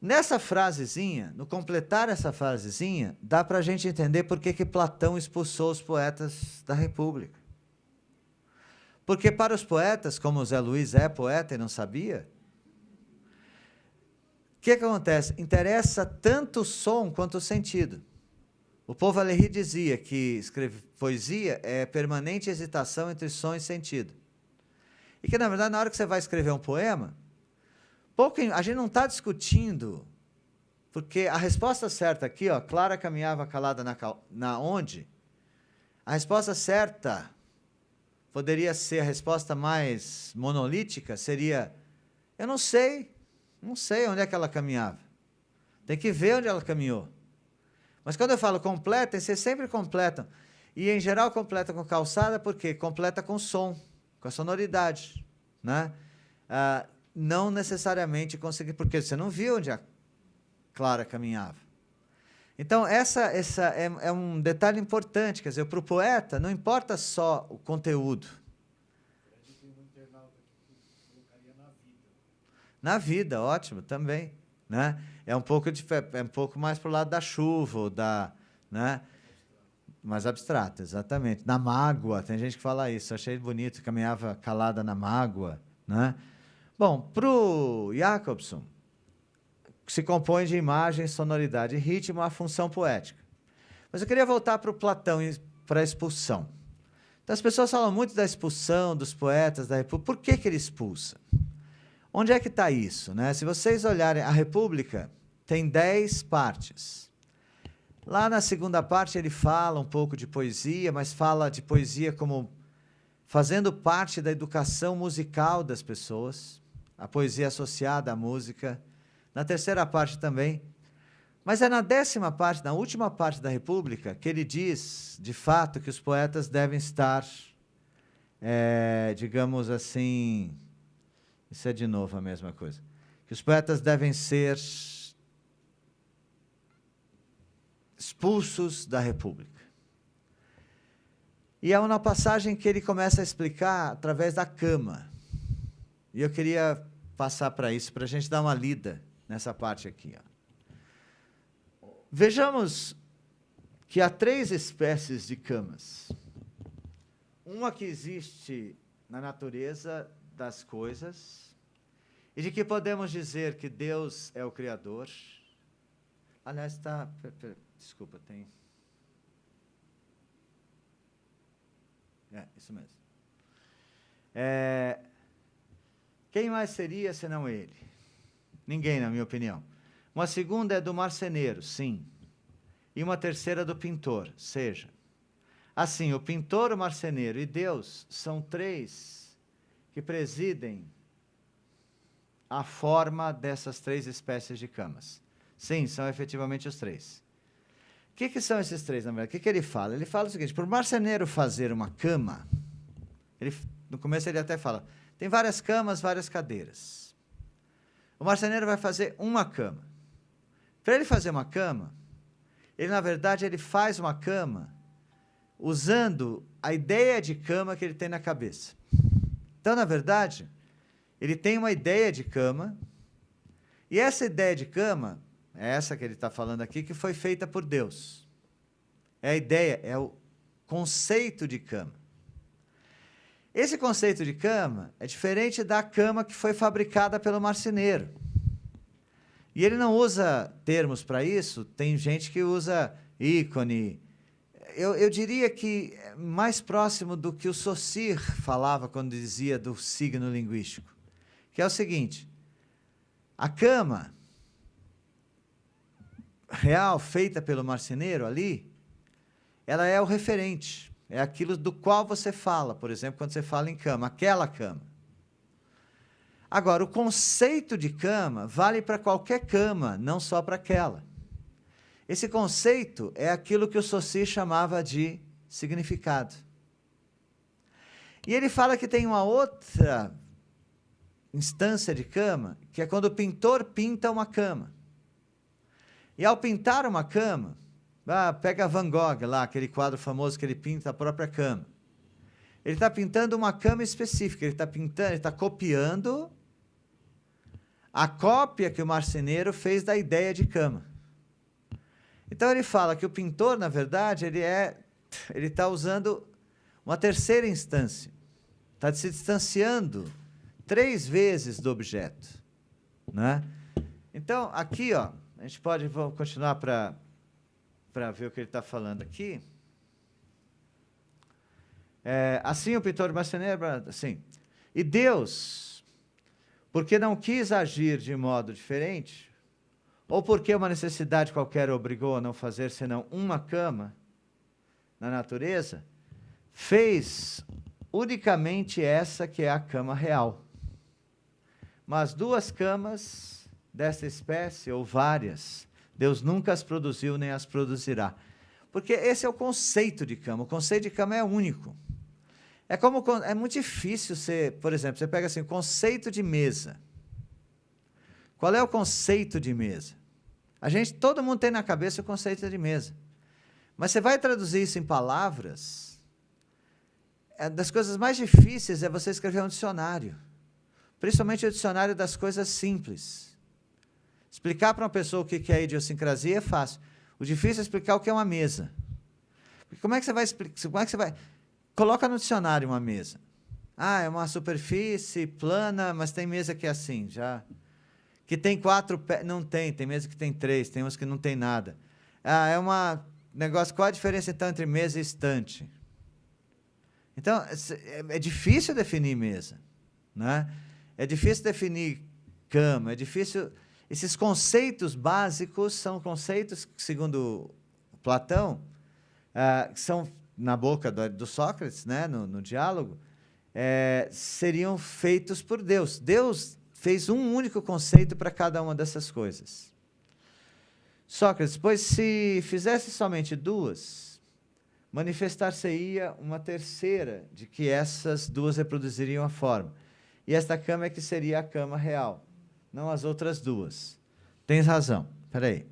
Nessa frasezinha, no completar essa frasezinha, dá para a gente entender por que Platão expulsou os poetas da República. Porque para os poetas, como o Zé Luiz é poeta e não sabia, o que acontece? Interessa tanto o som quanto o sentido. O Paul Valéry dizia que escrever poesia é permanente hesitação entre som e sentido. E que, na verdade, na hora que você vai escrever um poema, a gente não está discutindo, porque a resposta certa aqui, ó, Clara caminhava calada na onde? A resposta certa poderia ser a resposta mais monolítica, seria, eu não sei onde é que ela caminhava. Tem que ver onde ela caminhou. Mas quando eu falo completem, vocês sempre completam. E, em geral, completa com calçada, porque completa com som, com a sonoridade, né? Não necessariamente conseguir, porque você não viu onde a Clara caminhava. Então, essa é um detalhe importante, quer dizer, para o poeta não importa só o conteúdo. Na vida, ótimo, também, né? É um pouco mais para o lado da chuva, ou né? Mais abstrato, exatamente. Na mágoa, tem gente que fala isso, achei bonito, caminhava calada na mágoa, né? Bom, para o Jacobson, se compõe de imagem, sonoridade e ritmo, a função poética. Mas eu queria voltar para o Platão e para a expulsão. Então, as pessoas falam muito da expulsão dos poetas da República. Por que ele expulsa? Onde é que está isso, né? Se vocês olharem, a República tem 10 partes. Lá na segunda parte ele fala um pouco de poesia, mas fala de poesia como fazendo parte da educação musical das pessoas, a poesia associada à música. Na terceira parte também. Mas é na 10ª parte, na última parte da República, que ele diz, de fato, que os poetas devem estar, digamos assim, isso é de novo a mesma coisa, que os poetas devem ser expulsos da República. E é uma passagem que ele começa a explicar através da cama. E eu queria passar para isso, para a gente dar uma lida nessa parte aqui, ó. Vejamos que há 3 espécies de camas. Uma que existe na natureza das coisas, e de que podemos dizer que Deus é o Criador. Aliás, desculpa, tem... isso mesmo. Quem mais seria senão ele? Ninguém, na minha opinião. Uma segunda é do marceneiro, sim. E uma terceira do pintor, seja. Assim, o pintor, o marceneiro e Deus são 3 que presidem a forma dessas 3 espécies de camas. Sim, são efetivamente os 3. O que são esses 3, na verdade? O que ele fala? Ele fala o seguinte, para o marceneiro fazer uma cama, no começo ele até fala, tem várias camas, várias cadeiras. O marceneiro vai fazer uma cama. Para ele fazer uma cama, na verdade, ele faz uma cama usando a ideia de cama que ele tem na cabeça. Então, na verdade, ele tem uma ideia de cama, e essa ideia de cama, é essa que ele está falando aqui, que foi feita por Deus. É a ideia, é o conceito de cama. Esse conceito de cama é diferente da cama que foi fabricada pelo marceneiro. E ele não usa termos para isso, tem gente que usa ícone. Eu diria que é mais próximo do que o Saussure falava quando dizia do signo linguístico, que é o seguinte: a cama real feita pelo marceneiro ali, ela é o referente, é aquilo do qual você fala, por exemplo, quando você fala em cama, aquela cama. Agora, o conceito de cama vale para qualquer cama, não só para aquela. Esse conceito é aquilo que o Saussure chamava de significado. E ele fala que tem uma outra instância de cama, que é quando o pintor pinta uma cama. E ao pintar uma cama, pega Van Gogh lá, aquele quadro famoso que ele pinta a própria cama. Ele está pintando uma cama específica, ele está copiando a cópia que o marceneiro fez da ideia de cama. Então ele fala que o pintor, na verdade, ele está usando uma terceira instância, está se distanciando 3 vezes do objeto, né? Então, aqui, ó, a gente pode continuar para ver o que ele está falando aqui. Assim o pintor marceneiro, assim, e Deus, porque não quis agir de modo diferente, ou porque uma necessidade qualquer obrigou a não fazer senão uma cama na natureza, fez unicamente essa que é a cama real. Mas 2 camas desta espécie, ou várias, Deus nunca as produziu nem as produzirá. Porque esse é o conceito de cama. O conceito de cama é único. É muito difícil você, por exemplo, você pega assim, conceito de mesa. Qual é o conceito de mesa? Todo mundo tem na cabeça o conceito de mesa. Mas você vai traduzir isso em palavras, das coisas mais difíceis é você escrever um dicionário. Principalmente o dicionário das coisas simples. Explicar para uma pessoa o que é idiosincrasia é fácil. O difícil é explicar o que é uma mesa. Porque como é que você vai explicar? Coloca no dicionário uma mesa. É uma superfície plana, mas tem mesa que é assim, que tem 4 pés. Não tem mesa que tem 3, tem umas que não tem nada. Qual a diferença então entre mesa e estante? Então, é difícil definir mesa, né? É difícil definir cama, é difícil. Esses conceitos básicos são conceitos que, segundo Platão, que são na boca do Sócrates, né, no diálogo, seriam feitos por Deus. Deus fez um único conceito para cada uma dessas coisas. Sócrates, pois se fizesse somente 2, manifestar-se-ia uma terceira, de que essas 2 reproduziriam a forma. E esta cama é que seria a cama real, não as outras 2. Tens razão. Espera aí.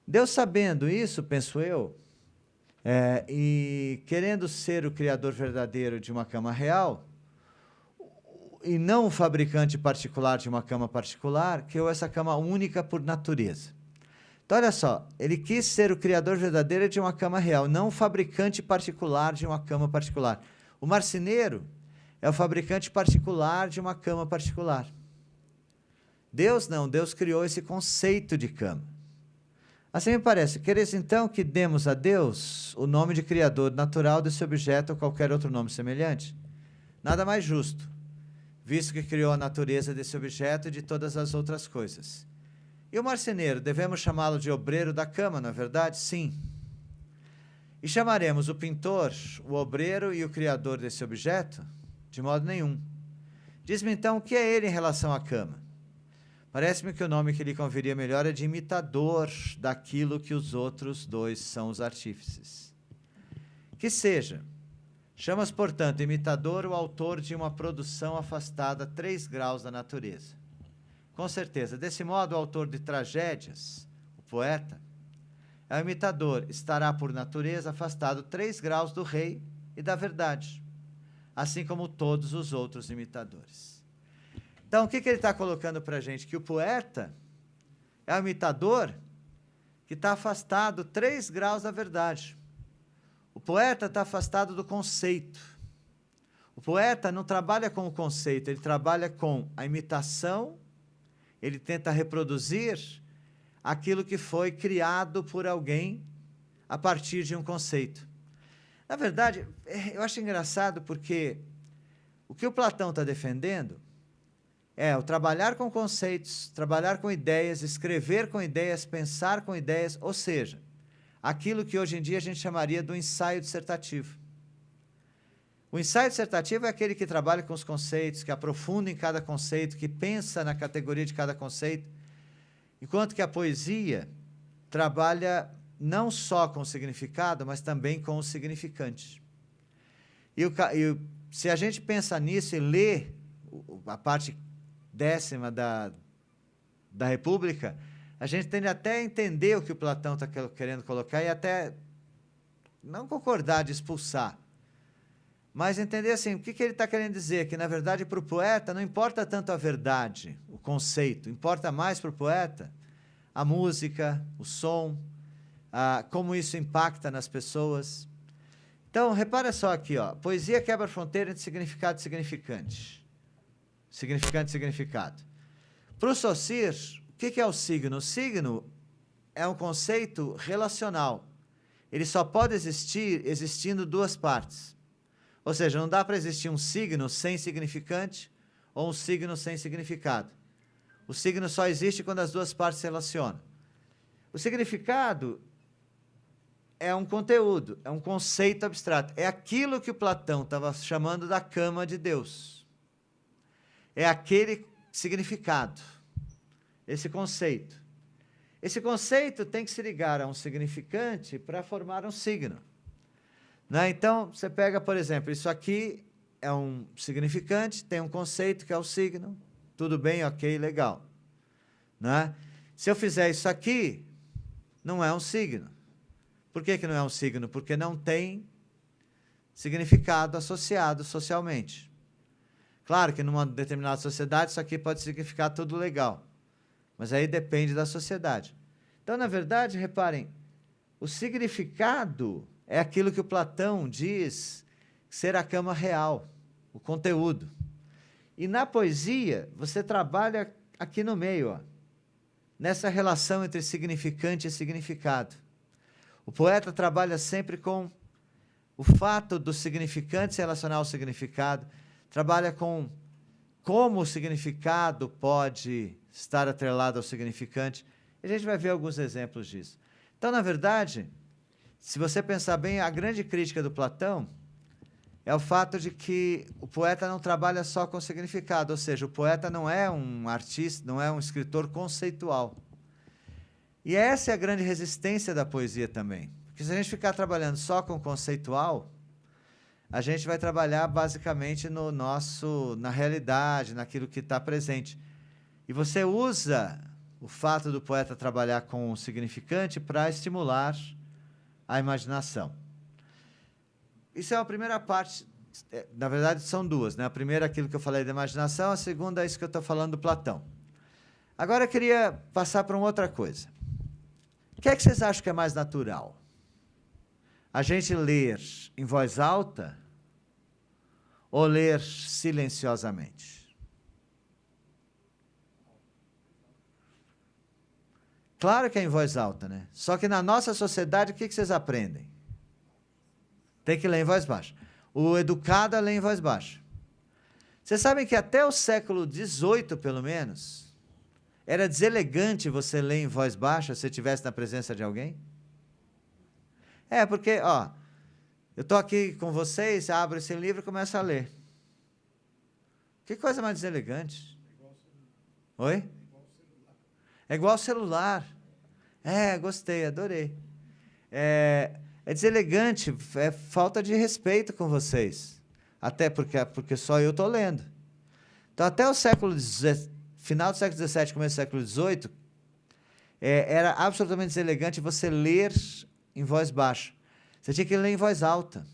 Deus, sabendo isso, penso eu, e querendo ser o criador verdadeiro de uma cama real, e não o fabricante particular de uma cama particular, criou essa cama única por natureza. Então, olha só, ele quis ser o criador verdadeiro de uma cama real, não o fabricante particular de uma cama particular. O marceneiro é o fabricante particular de uma cama particular. Deus não, Deus criou esse conceito de cama. Assim me parece, queres então que demos a Deus o nome de criador natural desse objeto ou qualquer outro nome semelhante? Nada mais justo, visto que criou a natureza desse objeto e de todas as outras coisas. E o marceneiro, devemos chamá-lo de obreiro da cama, não é verdade? Sim. E chamaremos o pintor, o obreiro e o criador desse objeto? De modo nenhum. Diz-me então o que é ele em relação à cama. Parece-me que o nome que lhe conviria melhor é de imitador daquilo que os outros 2 são os artífices. Que seja. Chamas, portanto, imitador o autor de uma produção afastada 3 graus da natureza. Com certeza, desse modo, o autor de tragédias, o poeta, é o imitador, estará por natureza afastado 3 graus do rei e da verdade, assim como todos os outros imitadores. Então, o que ele está colocando para a gente? Que o poeta é o imitador que está afastado 3 graus da verdade. O poeta está afastado do conceito. O poeta não trabalha com o conceito, ele trabalha com a imitação, ele tenta reproduzir aquilo que foi criado por alguém a partir de um conceito. Na verdade, eu acho engraçado porque o que o Platão está defendendo é o trabalhar com conceitos, trabalhar com ideias, escrever com ideias, pensar com ideias, ou seja, aquilo que hoje em dia a gente chamaria do ensaio dissertativo. O ensaio dissertativo é aquele que trabalha com os conceitos, que aprofunda em cada conceito, que pensa na categoria de cada conceito, enquanto que a poesia trabalha não só com o significado, mas também com o significante. Se a gente pensa nisso e lê a parte 10ª da República, a gente tende até a entender o que o Platão está querendo colocar e até não concordar de expulsar, mas entender assim, o que ele está querendo dizer, que na verdade para o poeta não importa tanto a verdade, o conceito, importa mais para o poeta a música, o som, como isso impacta nas pessoas. Então, repara só aqui, ó, poesia quebra a fronteira entre significado e significante. Significante e significado. Para o Saussure, o que é o signo? O signo é um conceito relacional. Ele só pode existir existindo duas partes. Ou seja, não dá para existir um signo sem significante ou um signo sem significado. O signo só existe quando as duas partes se relacionam. O significado é um conteúdo, é um conceito abstrato. É aquilo que o Platão estava chamando da cama de Deus. É aquele significado, esse conceito. Esse conceito tem que se ligar a um significante para formar um signo. Né? Então, você pega, por exemplo, isso aqui é um significante, tem um conceito que é o signo, tudo bem, ok, legal. Né? Se eu fizer isso aqui, não é um signo. Por que não é um signo? Porque não tem significado associado socialmente. Claro que numa determinada sociedade isso aqui pode significar tudo legal, mas aí depende da sociedade. Então, na verdade, reparem, o significado é aquilo que o Platão diz ser a cama real, o conteúdo. E na poesia, você trabalha aqui no meio, ó, nessa relação entre significante e significado. O poeta trabalha sempre com o fato do significante se relacionar ao significado, trabalha com como o significado pode estar atrelado ao significante. E a gente vai ver alguns exemplos disso. Então, na verdade, se você pensar bem, a grande crítica do Platão é o fato de que o poeta não trabalha só com significado, ou seja, o poeta não é um artista, não é um escritor conceitual. E essa é a grande resistência da poesia também. Porque se a gente ficar trabalhando só com conceitual, a gente vai trabalhar basicamente na realidade, naquilo que está presente. E você usa o fato do poeta trabalhar com o significante para estimular a imaginação. Isso é a primeira parte, na verdade são duas, né? A primeira é aquilo que eu falei da imaginação, a segunda é isso que eu estou falando do Platão. Agora eu queria passar para uma outra coisa. O que é que vocês acham que é mais natural? A gente ler em voz alta ou ler silenciosamente? Claro que é em voz alta, né? Só que na nossa sociedade, o que vocês aprendem? Tem que ler em voz baixa. O educado lê em voz baixa. Vocês sabem que até o século XVIII, pelo menos, era deselegante você ler em voz baixa se estivesse na presença de alguém? Porque, ó, eu estou aqui com vocês, abro esse livro e começo a ler. Que coisa mais deselegante. Oi? É igual ao celular. Gostei, adorei. É deselegante, é falta de respeito com vocês. Até porque só eu estou lendo. Então, até o final do século XVII, começo do século XVIII, era absolutamente deselegante você ler em voz baixa. Você tinha que ler em voz alta.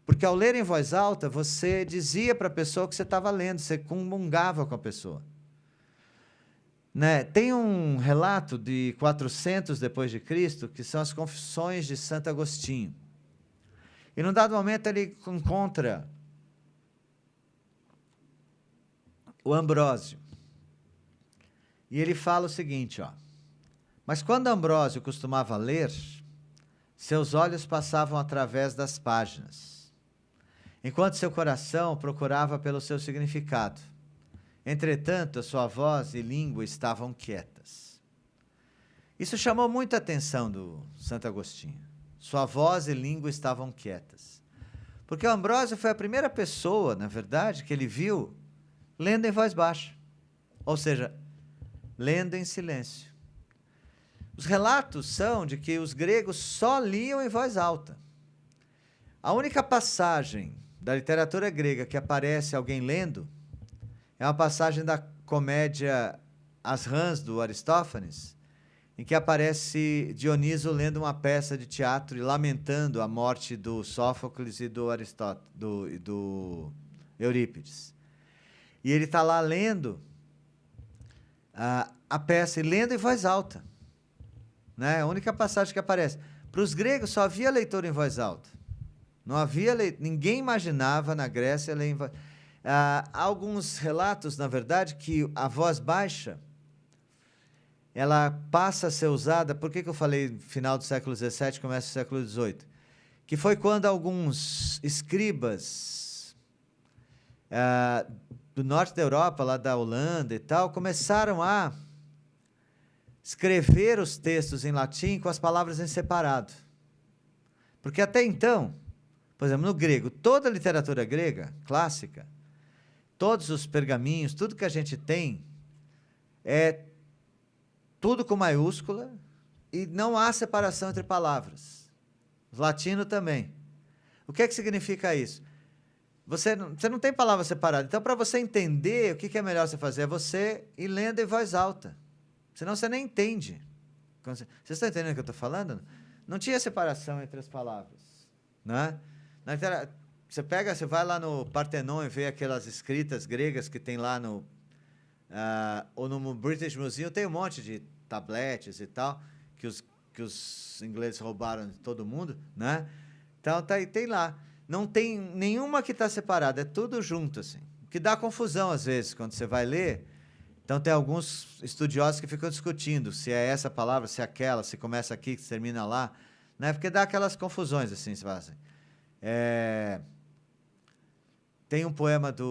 Porque ao ler em voz alta, você dizia para a pessoa que você estava lendo, você comungava com a pessoa. Né? Tem um relato de 400 depois de Cristo, que são as Confissões de Santo Agostinho. E num dado momento ele encontra o Ambrósio. E ele fala o seguinte, ó: mas quando Ambrósio costumava ler, seus olhos passavam através das páginas, enquanto seu coração procurava pelo seu significado. Entretanto, a sua voz e língua estavam quietas. Isso chamou muita atenção do Santo Agostinho. Sua voz e língua estavam quietas. Porque o Ambrósio foi a primeira pessoa, na verdade, que ele viu lendo em voz baixa. Ou seja, lendo em silêncio. Os relatos são de que os gregos só liam em voz alta. A única passagem da literatura grega que aparece alguém lendo é uma passagem da comédia As Rãs, do Aristófanes, em que aparece Dioniso lendo uma peça de teatro e lamentando a morte do Sófocles e do Eurípides. E ele está lá lendo a peça e lendo em voz alta. Né? A única passagem que aparece. Para os gregos só havia leitura em voz alta. Não havia ninguém imaginava na Grécia ler em voz. Há alguns relatos, na verdade, que a voz baixa ela passa a ser usada. Por que eu falei final do século XVII, começo do século XVIII? Que foi quando alguns escribas do norte da Europa, lá da Holanda e tal, começaram a escrever os textos em latim com as palavras em separado. Porque até então, por exemplo, no grego, toda a literatura grega, clássica, todos os pergaminhos, tudo que a gente tem, é tudo com maiúscula e não há separação entre palavras. O latino também. O que é que significa isso? Você não tem palavra separada. Então, para você entender, o que é melhor você fazer? É você ir lendo em voz alta. Senão você nem entende. Vocês estão entendendo o que eu estou falando? Não tinha separação entre as palavras. Né? Você vai lá no Partenon e vê aquelas escritas gregas que tem lá no... ou no British Museum, tem um monte de tabletes e tal, que os ingleses roubaram de todo mundo, né? Então, tem lá. Não tem nenhuma que está separada, é tudo junto, assim. O que dá confusão, às vezes, quando você vai ler. Então, tem alguns estudiosos que ficam discutindo se é essa palavra, se é aquela, se começa aqui, se termina lá, né? Porque dá aquelas confusões, assim, se fazem. Tem um poema de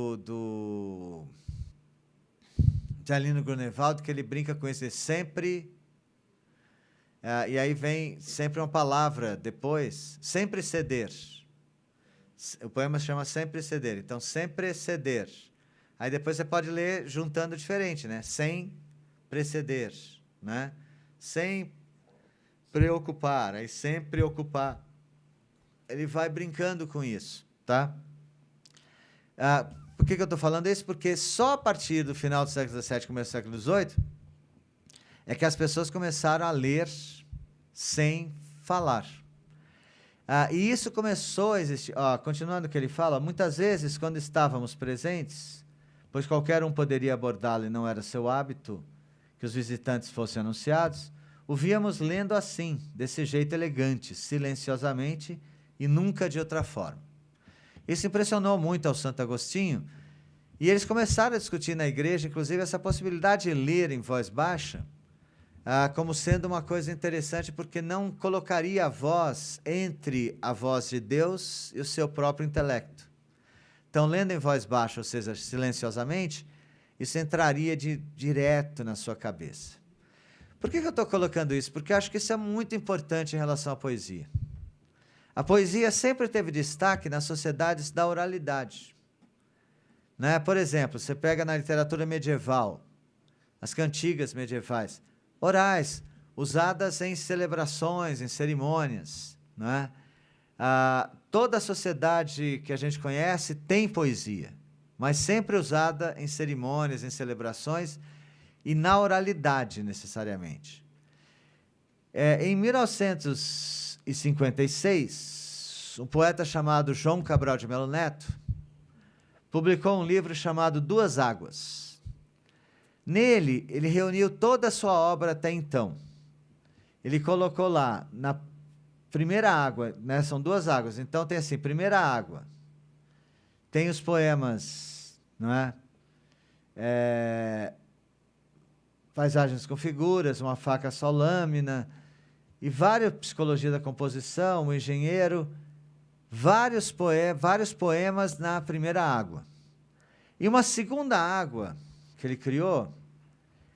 Alino Grunewald, que ele brinca com isso, sempre... e aí vem sempre uma palavra depois, sempre ceder. O poema se chama Sempre Ceder. Então, sempre ceder. Aí depois você pode ler juntando diferente, né? Sem preceder, né? Sem preocupar, aí sempre ocupar. Ele vai brincando com isso, tá? Por que eu estou falando isso? Porque só a partir do final do século XVII, começo do século XVIII, é que as pessoas começaram a ler sem falar. E isso começou a existir. Continuando o que ele fala, muitas vezes, quando estávamos presentes, pois qualquer um poderia abordá-lo e não era seu hábito que os visitantes fossem anunciados, o víamos lendo assim, desse jeito elegante, silenciosamente e nunca de outra forma. Isso impressionou muito ao Santo Agostinho, e eles começaram a discutir na igreja, inclusive, essa possibilidade de ler em voz baixa, como sendo uma coisa interessante, porque não colocaria a voz entre a voz de Deus e o seu próprio intelecto. Então, lendo em voz baixa, ou seja, silenciosamente, isso entraria direto na sua cabeça. Por que eu estou colocando isso? Porque eu acho que isso é muito importante em relação à poesia. A poesia sempre teve destaque nas sociedades da oralidade. Né? Por exemplo, você pega na literatura medieval, as cantigas medievais, orais, usadas em celebrações, em cerimônias. Né? Toda a sociedade que a gente conhece tem poesia, mas sempre usada em cerimônias, em celebrações e na oralidade, necessariamente. Em 1956, um poeta chamado João Cabral de Melo Neto publicou um livro chamado Duas Águas. Nele, ele reuniu toda a sua obra até então. Ele colocou lá, na primeira água, né, são duas águas, então tem assim, primeira água, tem os poemas, não é? Paisagens com figuras, uma faca só lâmina, e várias psicologia da composição, o engenheiro, vários poemas na primeira água. E uma segunda água que ele criou,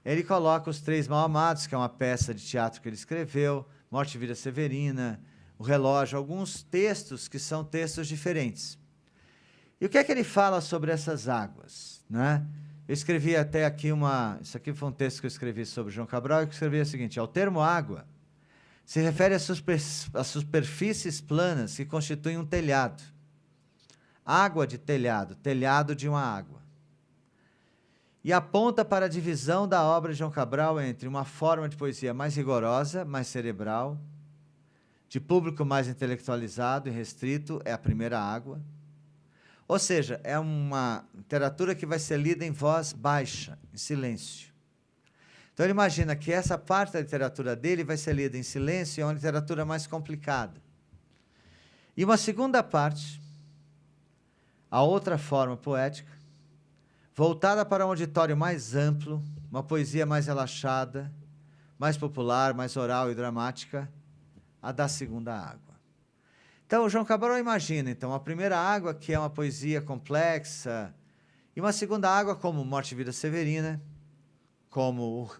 ele coloca Os Três Mal-Amados, que é uma peça de teatro que ele escreveu, Morte e Vida Severina, O Relógio, alguns textos que são textos diferentes. E o que é que ele fala sobre essas águas, né? Eu escrevi até aqui isso aqui foi um texto que eu escrevi sobre João Cabral, e que eu escrevi o seguinte: ao termo água, se refere às superfícies planas que constituem um telhado. Água de telhado, telhado de uma água. E aponta para a divisão da obra de João Cabral entre uma forma de poesia mais rigorosa, mais cerebral, de público mais intelectualizado e restrito, é a primeira água. Ou seja, é uma literatura que vai ser lida em voz baixa, em silêncio. Então ele imagina que essa parte da literatura dele vai ser lida em silêncio, é uma literatura mais complicada. E uma segunda parte, a outra forma poética, voltada para um auditório mais amplo, uma poesia mais relaxada, mais popular, mais oral e dramática, a da segunda água. Então, o João Cabral imagina, então, a primeira água, que é uma poesia complexa, e uma segunda água como Morte e Vida Severina, como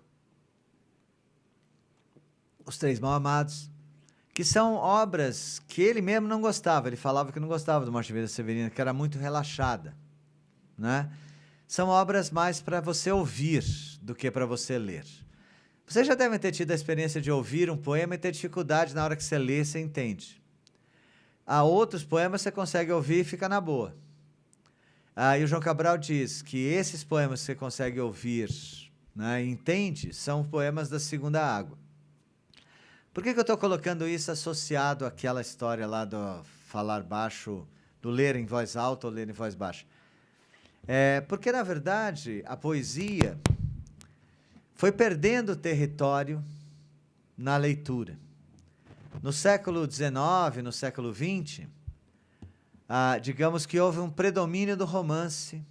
Os Três Mal-Amados, que são obras que ele mesmo não gostava. Ele falava que não gostava do Morte e Vida Severina, que era muito relaxada, né? São obras mais para você ouvir do que para você ler. Vocês já devem ter tido a experiência de ouvir um poema e ter dificuldade na hora que você lê, você entende. Há outros poemas que você consegue ouvir e fica na boa. E o João Cabral diz que esses poemas que você consegue ouvir, né, e entende, são poemas da segunda água. Por que eu estou colocando isso associado àquela história lá do falar baixo, do ler em voz alta ou ler em voz baixa? Porque, na verdade, a poesia foi perdendo território na leitura. No século XIX, no século XX, digamos que houve um predomínio do romance,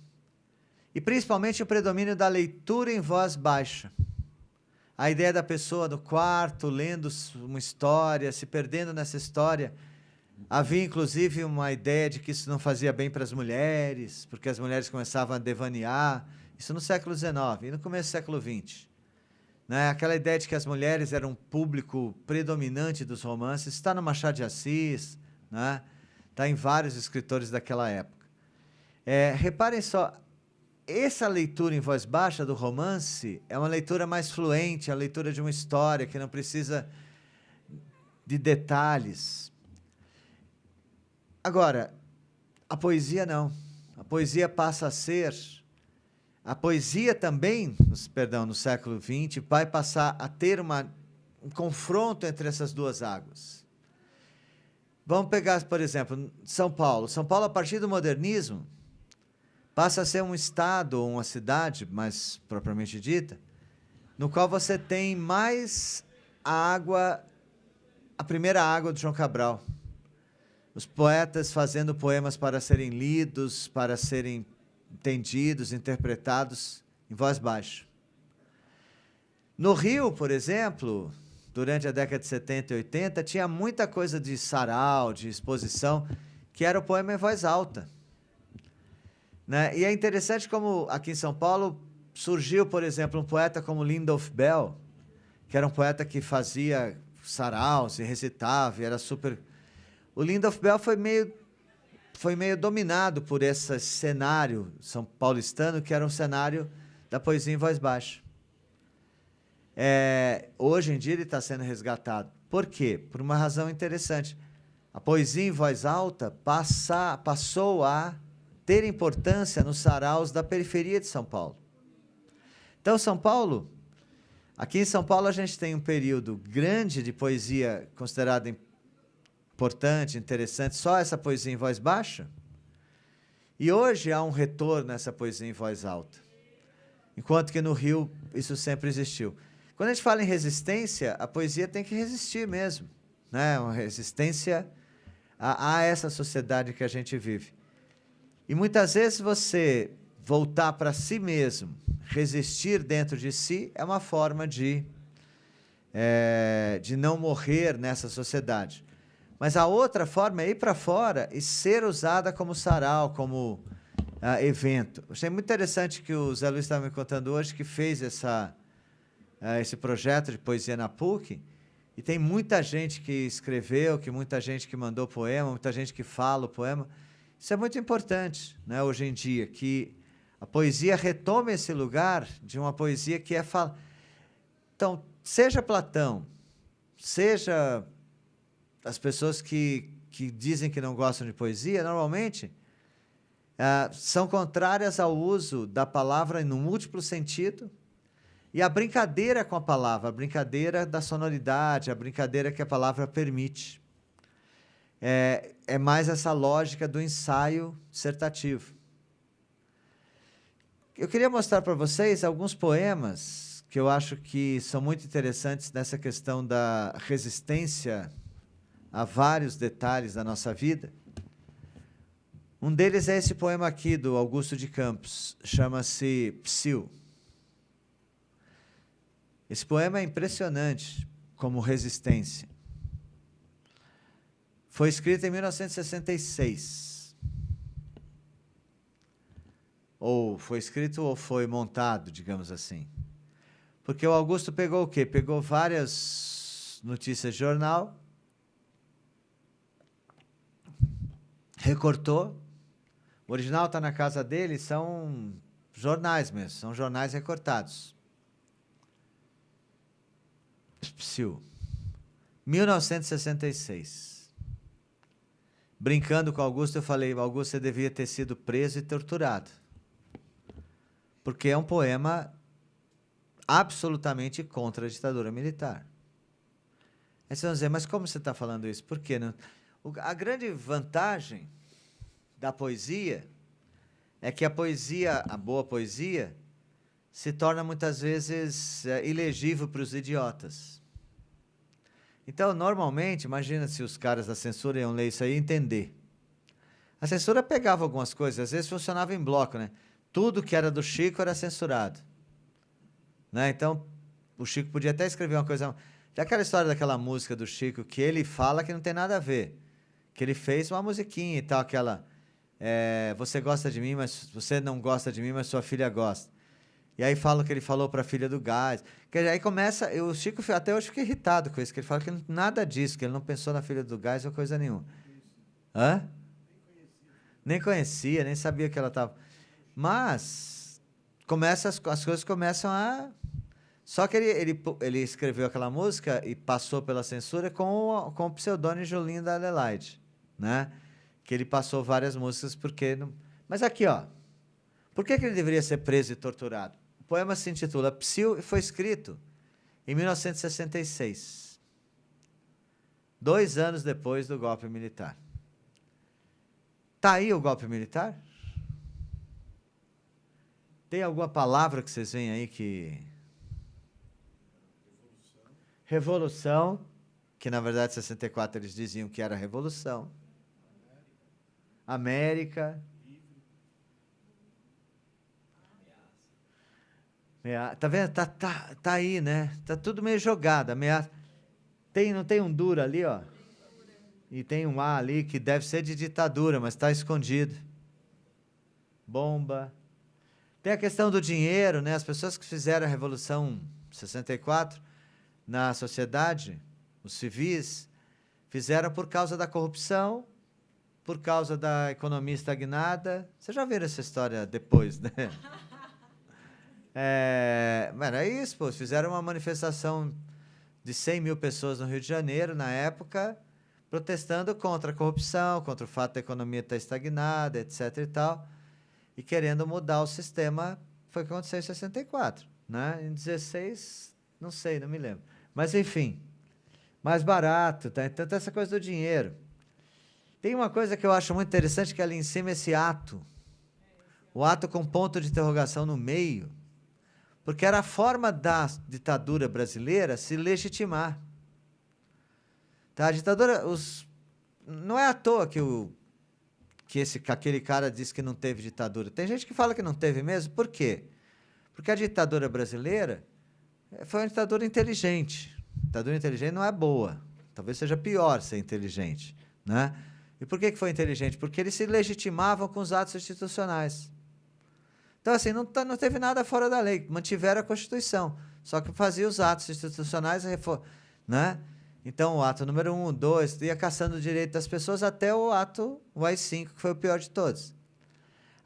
e principalmente o predomínio da leitura em voz baixa. A ideia da pessoa no quarto, lendo uma história, se perdendo nessa história. Havia, inclusive, uma ideia de que isso não fazia bem para as mulheres, porque as mulheres começavam a devanear. Isso no século XIX e no começo do século XX. Né? Aquela ideia de que as mulheres eram um público predominante dos romances, está no Machado de Assis, né? Está em vários escritores daquela época. Reparem só, essa leitura em voz baixa do romance é uma leitura mais fluente, a leitura de uma história que não precisa de detalhes. Agora, a poesia não. A poesia passa a ser... A poesia também, no século XX, vai passar a ter um confronto entre essas duas águas. Vamos pegar, por exemplo, São Paulo. São Paulo, a partir do modernismo, passa a ser um estado, ou uma cidade, mais propriamente dita, no qual você tem mais a primeira água do João Cabral. Os poetas fazendo poemas para serem lidos, para serem entendidos, interpretados em voz baixa. No Rio, por exemplo, durante a década de 70 e 80, tinha muita coisa de sarau, de exposição, que era o poema em voz alta. Né? E é interessante como aqui em São Paulo surgiu, por exemplo, um poeta como Lindolf Bell, que era um poeta que fazia saraus e recitava, e era super... O Lindolf Bell foi meio dominado por esse cenário são paulistano, que era um cenário da poesia em voz baixa. Hoje em dia ele está sendo resgatado. Por quê? Por uma razão interessante. A poesia em voz alta passou a ter importância nos saraus da periferia de São Paulo. Então, aqui em São Paulo a gente tem um período grande de poesia considerada importante, interessante, só essa poesia em voz baixa. E hoje há um retorno nessa poesia em voz alta. Enquanto que no Rio isso sempre existiu. Quando a gente fala em resistência, a poesia tem que resistir mesmo, né? Uma resistência a essa sociedade que a gente vive. E muitas vezes você voltar para si mesmo, resistir dentro de si, é uma forma de de não morrer nessa sociedade. Mas a outra forma é ir para fora e ser usada como sarau, como evento. Achei muito interessante que o Zé Luiz estava me contando hoje que fez esse projeto de poesia na PUC, e tem muita gente que escreveu, muita gente que mandou poema, muita gente que fala o poema. Isso é muito importante, né, hoje em dia, que a poesia retome esse lugar de uma poesia que é... Então, seja Platão, seja as pessoas que dizem que não gostam de poesia, normalmente são contrárias ao uso da palavra no múltiplo sentido e a brincadeira com a palavra, a brincadeira da sonoridade, a brincadeira que a palavra permite. É mais essa lógica do ensaio dissertativo. Eu queria mostrar para vocês alguns poemas que eu acho que são muito interessantes nessa questão da resistência a vários detalhes da nossa vida. Um deles é esse poema aqui, do Augusto de Campos, chama-se Psil. Esse poema é impressionante como resistência. Foi escrito em 1966. Ou foi escrito ou foi montado, digamos assim. Porque o Augusto pegou o quê? Pegou várias notícias de jornal, recortou. O original está na casa dele, são jornais mesmo, são jornais recortados. Psil, 1966. Brincando com o Augusto, eu falei, Augusto, você devia ter sido preso e torturado. Porque é um poema absolutamente contra a ditadura militar. Aí vocês vão dizer, mas como você está falando isso? Por quê? A grande vantagem da poesia é que a boa poesia, se torna muitas vezes ilegível para os idiotas. Então, normalmente, imagina se os caras da censura iam ler isso aí e entender. A censura pegava algumas coisas, às vezes funcionava em bloco, né? Tudo que era do Chico era censurado. Né? Então, o Chico podia até escrever uma coisa... Tem aquela história daquela música do Chico que ele fala que não tem nada a ver. Que ele fez uma musiquinha e tal, aquela... você gosta de mim, mas você não gosta de mim, mas sua filha gosta. E aí falam que ele falou para a filha do gás. Que aí começa... O Chico até hoje fica irritado com isso, que ele fala que nada disso, que ele não pensou na filha do gás ou coisa nenhuma. Hã? Nem conhecia, nem sabia que ela estava... Mas as coisas começam a... Só que ele escreveu aquela música e passou pela censura com o pseudônimo Julinho da Adelaide, né? Que ele passou várias músicas porque... Mas aqui, ó. Por que ele deveria ser preso e torturado? O poema se intitula Psil e foi escrito em 1966. 2 anos depois do golpe militar. Está aí o golpe militar? Tem alguma palavra que vocês veem aí que... Revolução, que na verdade em 64 eles diziam que era revolução. América. Tá vendo? Tá aí, né? Tá tudo meio jogado. Ameaça. Não tem um duro ali, ó? E tem um A ali que deve ser de ditadura, mas está escondido. Bomba. Tem a questão do dinheiro, né? As pessoas que fizeram a Revolução 64 na sociedade, os civis, fizeram por causa da corrupção, por causa da economia estagnada. Vocês já viram essa história depois, né? Mano, é isso, pô. Fizeram uma manifestação de 100 mil pessoas no Rio de Janeiro, na época, protestando contra a corrupção, contra o fato da economia estar estagnada, etc. e tal, e querendo mudar o sistema. Foi o que aconteceu em 64. Né? Em 16, não sei, não me lembro. Mas, enfim, mais barato, tá? Então, essa coisa do dinheiro. Tem uma coisa que eu acho muito interessante, que ali em cima, esse ato. O ato com ponto de interrogação no meio, porque era a forma da ditadura brasileira se legitimar. Tá? A ditadura... Não é à toa que aquele cara disse que não teve ditadura. Tem gente que fala que não teve mesmo. Por quê? Porque a ditadura brasileira foi uma ditadura inteligente. ditadura inteligente não é boa. Talvez seja pior ser inteligente, né? E por que foi inteligente? Porque eles se legitimavam com os atos institucionais. Então, assim, não teve nada fora da lei, mantiveram a Constituição, só que fazia os atos institucionais, né? Então, o ato número 1, 2, ia caçando o direito das pessoas até o AI-5, que foi o pior de todos.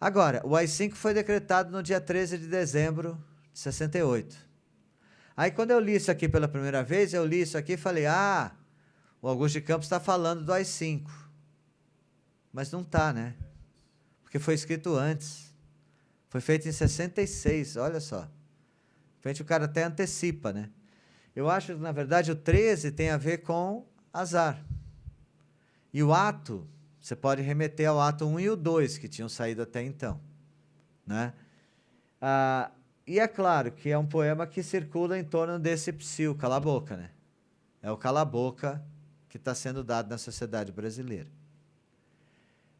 Agora, o AI-5 foi decretado no dia 13 de dezembro de 68. Aí, quando eu li isso aqui pela primeira vez, eu li isso aqui e falei, o Augusto de Campos está falando do AI-5. Mas não está, né? Porque foi escrito antes. Foi feito em 66, olha só. De repente o cara até antecipa, né? Eu acho que, na verdade, o 13 tem a ver com azar. E o ato, você pode remeter ao ato 1 e o 2, que tinham saído até então, né? E é claro que é um poema que circula em torno desse psiu, cala a boca, né? É o cala a boca que está sendo dado na sociedade brasileira.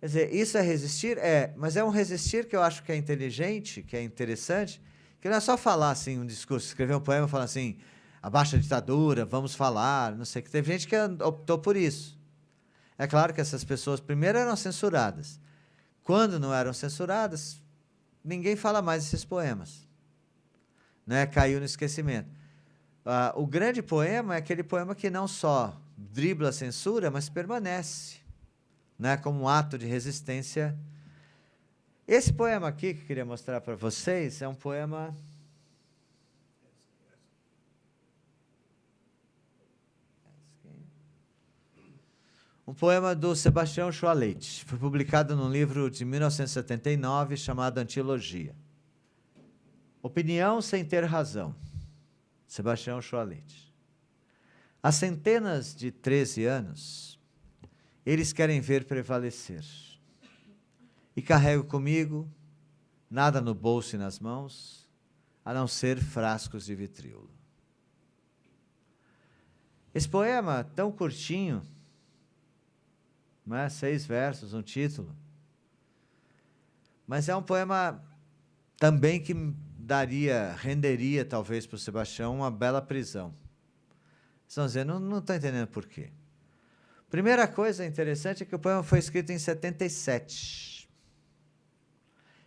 Quer dizer, isso é resistir? É, mas é um resistir que eu acho que é inteligente, que é interessante, que não é só falar assim, um discurso, escrever um poema e falar assim, abaixa a ditadura, vamos falar, não sei o que. Teve gente que optou por isso. É claro que essas pessoas primeiro eram censuradas. Quando não eram censuradas, ninguém fala mais desses poemas, né? Caiu no esquecimento. O grande poema é aquele poema que não só dribla a censura, mas permanece, né, como um ato de resistência. Esse poema aqui que eu queria mostrar para vocês é um poema... Um poema do Sebastião Choalete. Foi publicado num livro de 1979 chamado Antilogia. Opinião sem ter razão. Sebastião Choalete. Há centenas de 13 anos, eles querem ver prevalecer. E carrego comigo, nada no bolso e nas mãos, a não ser frascos de vitriolo. Esse poema, tão curtinho, não é? 6 versos, um título, mas é um poema também que renderia talvez para o Sebastião uma bela prisão. Vocês vão dizer, não estou entendendo por quê. Primeira coisa interessante é que o poema foi escrito em 77.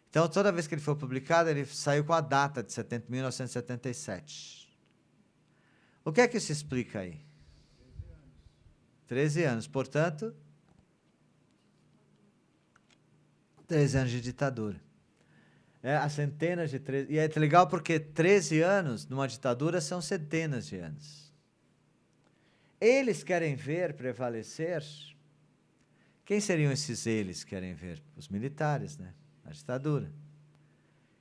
Então, toda vez que ele foi publicado, ele saiu com a data de 1977. O que é que isso explica aí? 13 anos. Portanto, 13 anos de ditadura. Há centenas de 13... E é legal porque 13 anos numa ditadura são centenas de anos. Eles querem ver prevalecer. Quem seriam esses eles que querem ver? Os militares, né? A ditadura.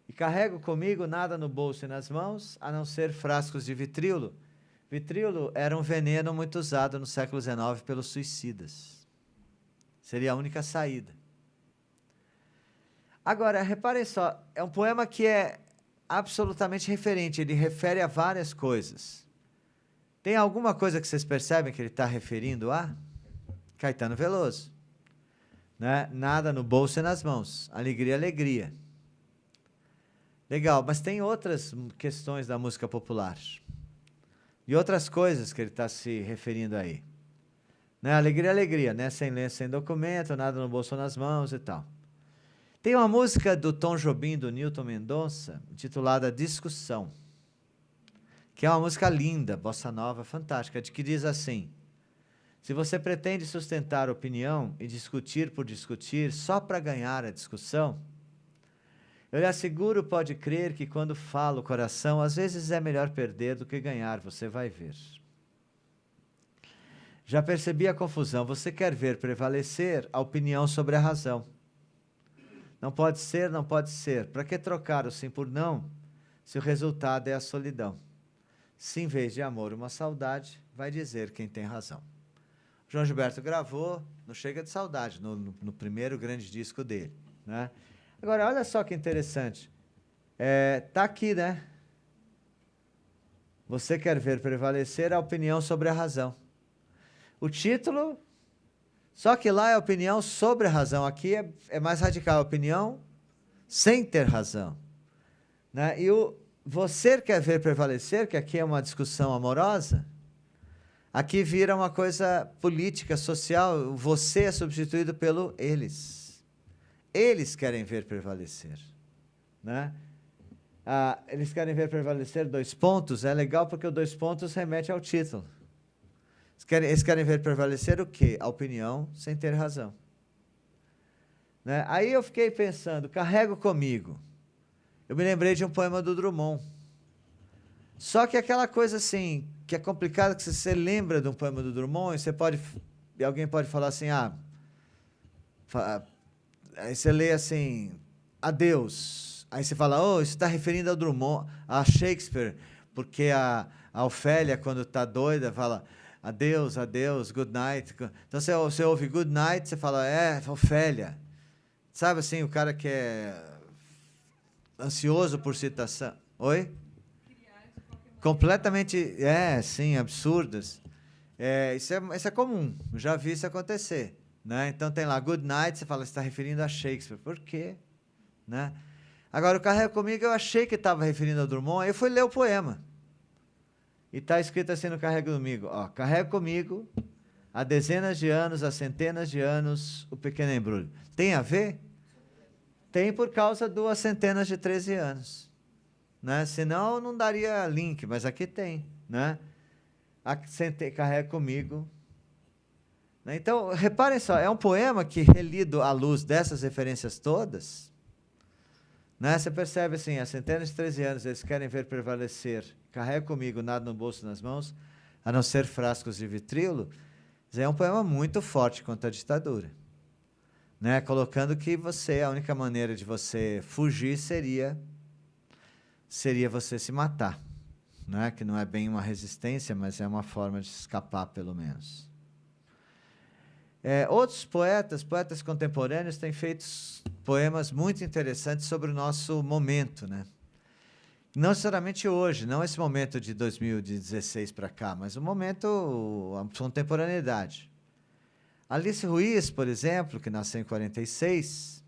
E carrego comigo nada no bolso e nas mãos, a não ser frascos de vitriolo. Vitriolo era um veneno muito usado no século XIX pelos suicidas. Seria a única saída. Agora, reparem só, é um poema que é absolutamente referente, ele refere a várias coisas. Tem alguma coisa que vocês percebem que ele está referindo a? Caetano Veloso. Né? Nada no bolso e nas mãos. Alegria, alegria. Legal, mas tem outras questões da música popular. E outras coisas que ele está se referindo aí. Né? Alegria, alegria, né? Sem lenço, sem documento, nada no bolso ou nas mãos e tal. Tem uma música do Tom Jobim, do Newton Mendonça, intitulada Discussão, que é uma música linda, bossa nova, fantástica, que diz assim: se você pretende sustentar opinião e discutir por discutir só para ganhar a discussão, eu lhe asseguro, pode crer, que quando fala o coração, às vezes é melhor perder do que ganhar, você vai ver. Já percebi a confusão, você quer ver prevalecer a opinião sobre a razão. Não pode ser, não pode ser. Para que trocar o sim por não, se o resultado é a solidão? Se em vez de amor uma saudade, vai dizer quem tem razão. João Gilberto gravou no Chega de Saudade, no primeiro grande disco dele, né? Agora, olha só que interessante. Tá aqui, né? Você quer ver prevalecer a opinião sobre a razão. O título... Só que lá é a opinião sobre a razão. Aqui é mais radical, a opinião sem ter razão. Né? E o você quer ver prevalecer, que aqui é uma discussão amorosa, Aqui vira uma coisa política, social, você é substituído pelo eles. Eles querem ver prevalecer, né? Eles querem ver prevalecer 2 pontos, é legal porque o 2 pontos remete ao título. Eles querem ver prevalecer o quê? A opinião sem ter razão. Né? Aí eu fiquei pensando, carrego comigo. Eu me lembrei de um poema do Drummond. Só que aquela coisa assim, que é complicado, que você lembra de um poema do Drummond, e alguém pode falar assim, aí você lê assim, adeus. Aí você fala, isso está referindo ao Drummond, a Shakespeare, porque a Ofélia, quando está doida, fala, adeus, adeus, good night. Então você ouve good night, você fala, Ofélia. Sabe assim, o cara que é ansioso por citação. Oi? Completamente, sim, absurdas. Isso é comum, eu já vi isso acontecer. Né? Então tem lá, good night, você fala, você está referindo a Shakespeare. Por quê? Né? Agora, o Carrega Comigo, eu achei que estava referindo ao Drummond, aí eu fui ler o poema. E está escrito assim no Carrega Comigo, carrega comigo, há dezenas de anos, há centenas de anos, o pequeno embrulho. Tem a ver? Tem por causa do há centenas de 13 anos. Né? Senão não daria link, mas aqui tem. Né? Carrega comigo. Né? Então, reparem só, é um poema que, relido à luz dessas referências todas, né? Você percebe assim, há centenas de 13 anos eles querem ver prevalecer, carrega comigo, nada no bolso, nas mãos, a não ser frascos de vitrilo. É um poema muito forte contra a ditadura. Né? Colocando que a única maneira de você fugir seria você se matar. Né? Que não é bem uma resistência, mas é uma forma de escapar, pelo menos. Outros poetas contemporâneos, têm feito poemas muito interessantes sobre o nosso momento. Né? Não necessariamente hoje, não esse momento de 2016 para cá, mas o momento, a contemporaneidade. Alice Ruiz, por exemplo, que nasceu em 46,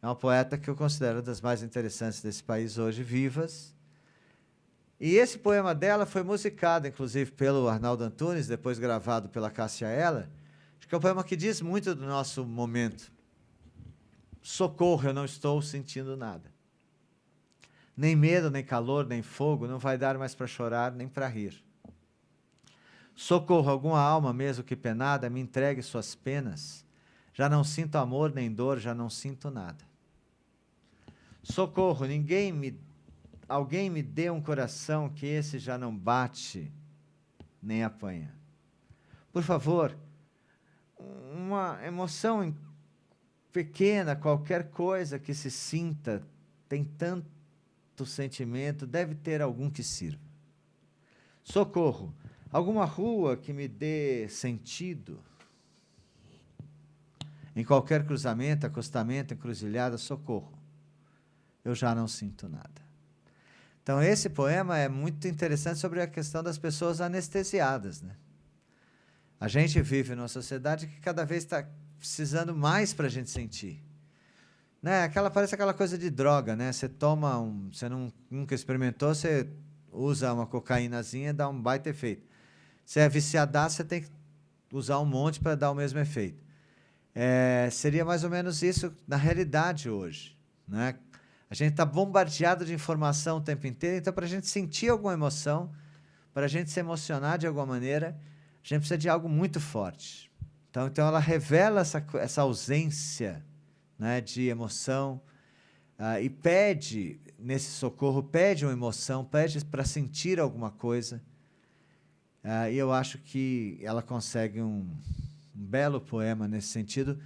é uma poeta que eu considero das mais interessantes desse país hoje, vivas. E esse poema dela foi musicado, inclusive, pelo Arnaldo Antunes, depois gravado pela Cássia Eller. Acho que é um poema que diz muito do nosso momento. Socorro, eu não estou sentindo nada. Nem medo, nem calor, nem fogo, não vai dar mais para chorar, nem para rir. Socorro, alguma alma, mesmo que penada, me entregue suas penas. Já não sinto amor nem dor, já não sinto nada. Socorro, alguém me dê um coração que esse já não bate nem apanha. Por favor, uma emoção pequena, qualquer coisa que se sinta, tem tanto sentimento, deve ter algum que sirva. Socorro, alguma rua que me dê sentido. Em qualquer cruzamento, acostamento, encruzilhada, socorro. Eu já não sinto nada. Então, esse poema é muito interessante sobre a questão das pessoas anestesiadas. Né? A gente vive numa sociedade que cada vez está precisando mais para a gente sentir. Né? Parece aquela coisa de droga, né? Você toma você nunca experimentou, você usa uma cocaínazinha, dá um baita efeito. Se é viciadaço, você tem que usar um monte para dar o mesmo efeito. Seria mais ou menos isso na realidade hoje. Né? A gente está bombardeado de informação o tempo inteiro, então para a gente sentir alguma emoção, para a gente se emocionar de alguma maneira, a gente precisa de algo muito forte. Então ela revela essa ausência, né, de emoção, e pede, nesse socorro, pede uma emoção, pede para sentir alguma coisa. E eu acho que ela consegue um belo poema nesse sentido,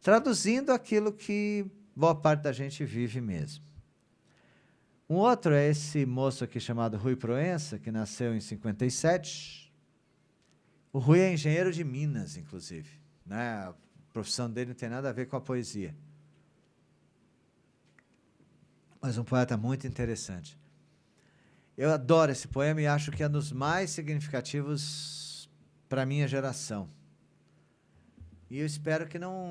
traduzindo aquilo que boa parte da gente vive mesmo. Um outro é esse moço aqui chamado Rui Proença, que nasceu em 57. O Rui é engenheiro de Minas, inclusive. Né? A profissão dele não tem nada a ver com a poesia. Mas um poeta muito interessante. Eu adoro esse poema e acho que é um dos mais significativos para a minha geração. E eu espero que não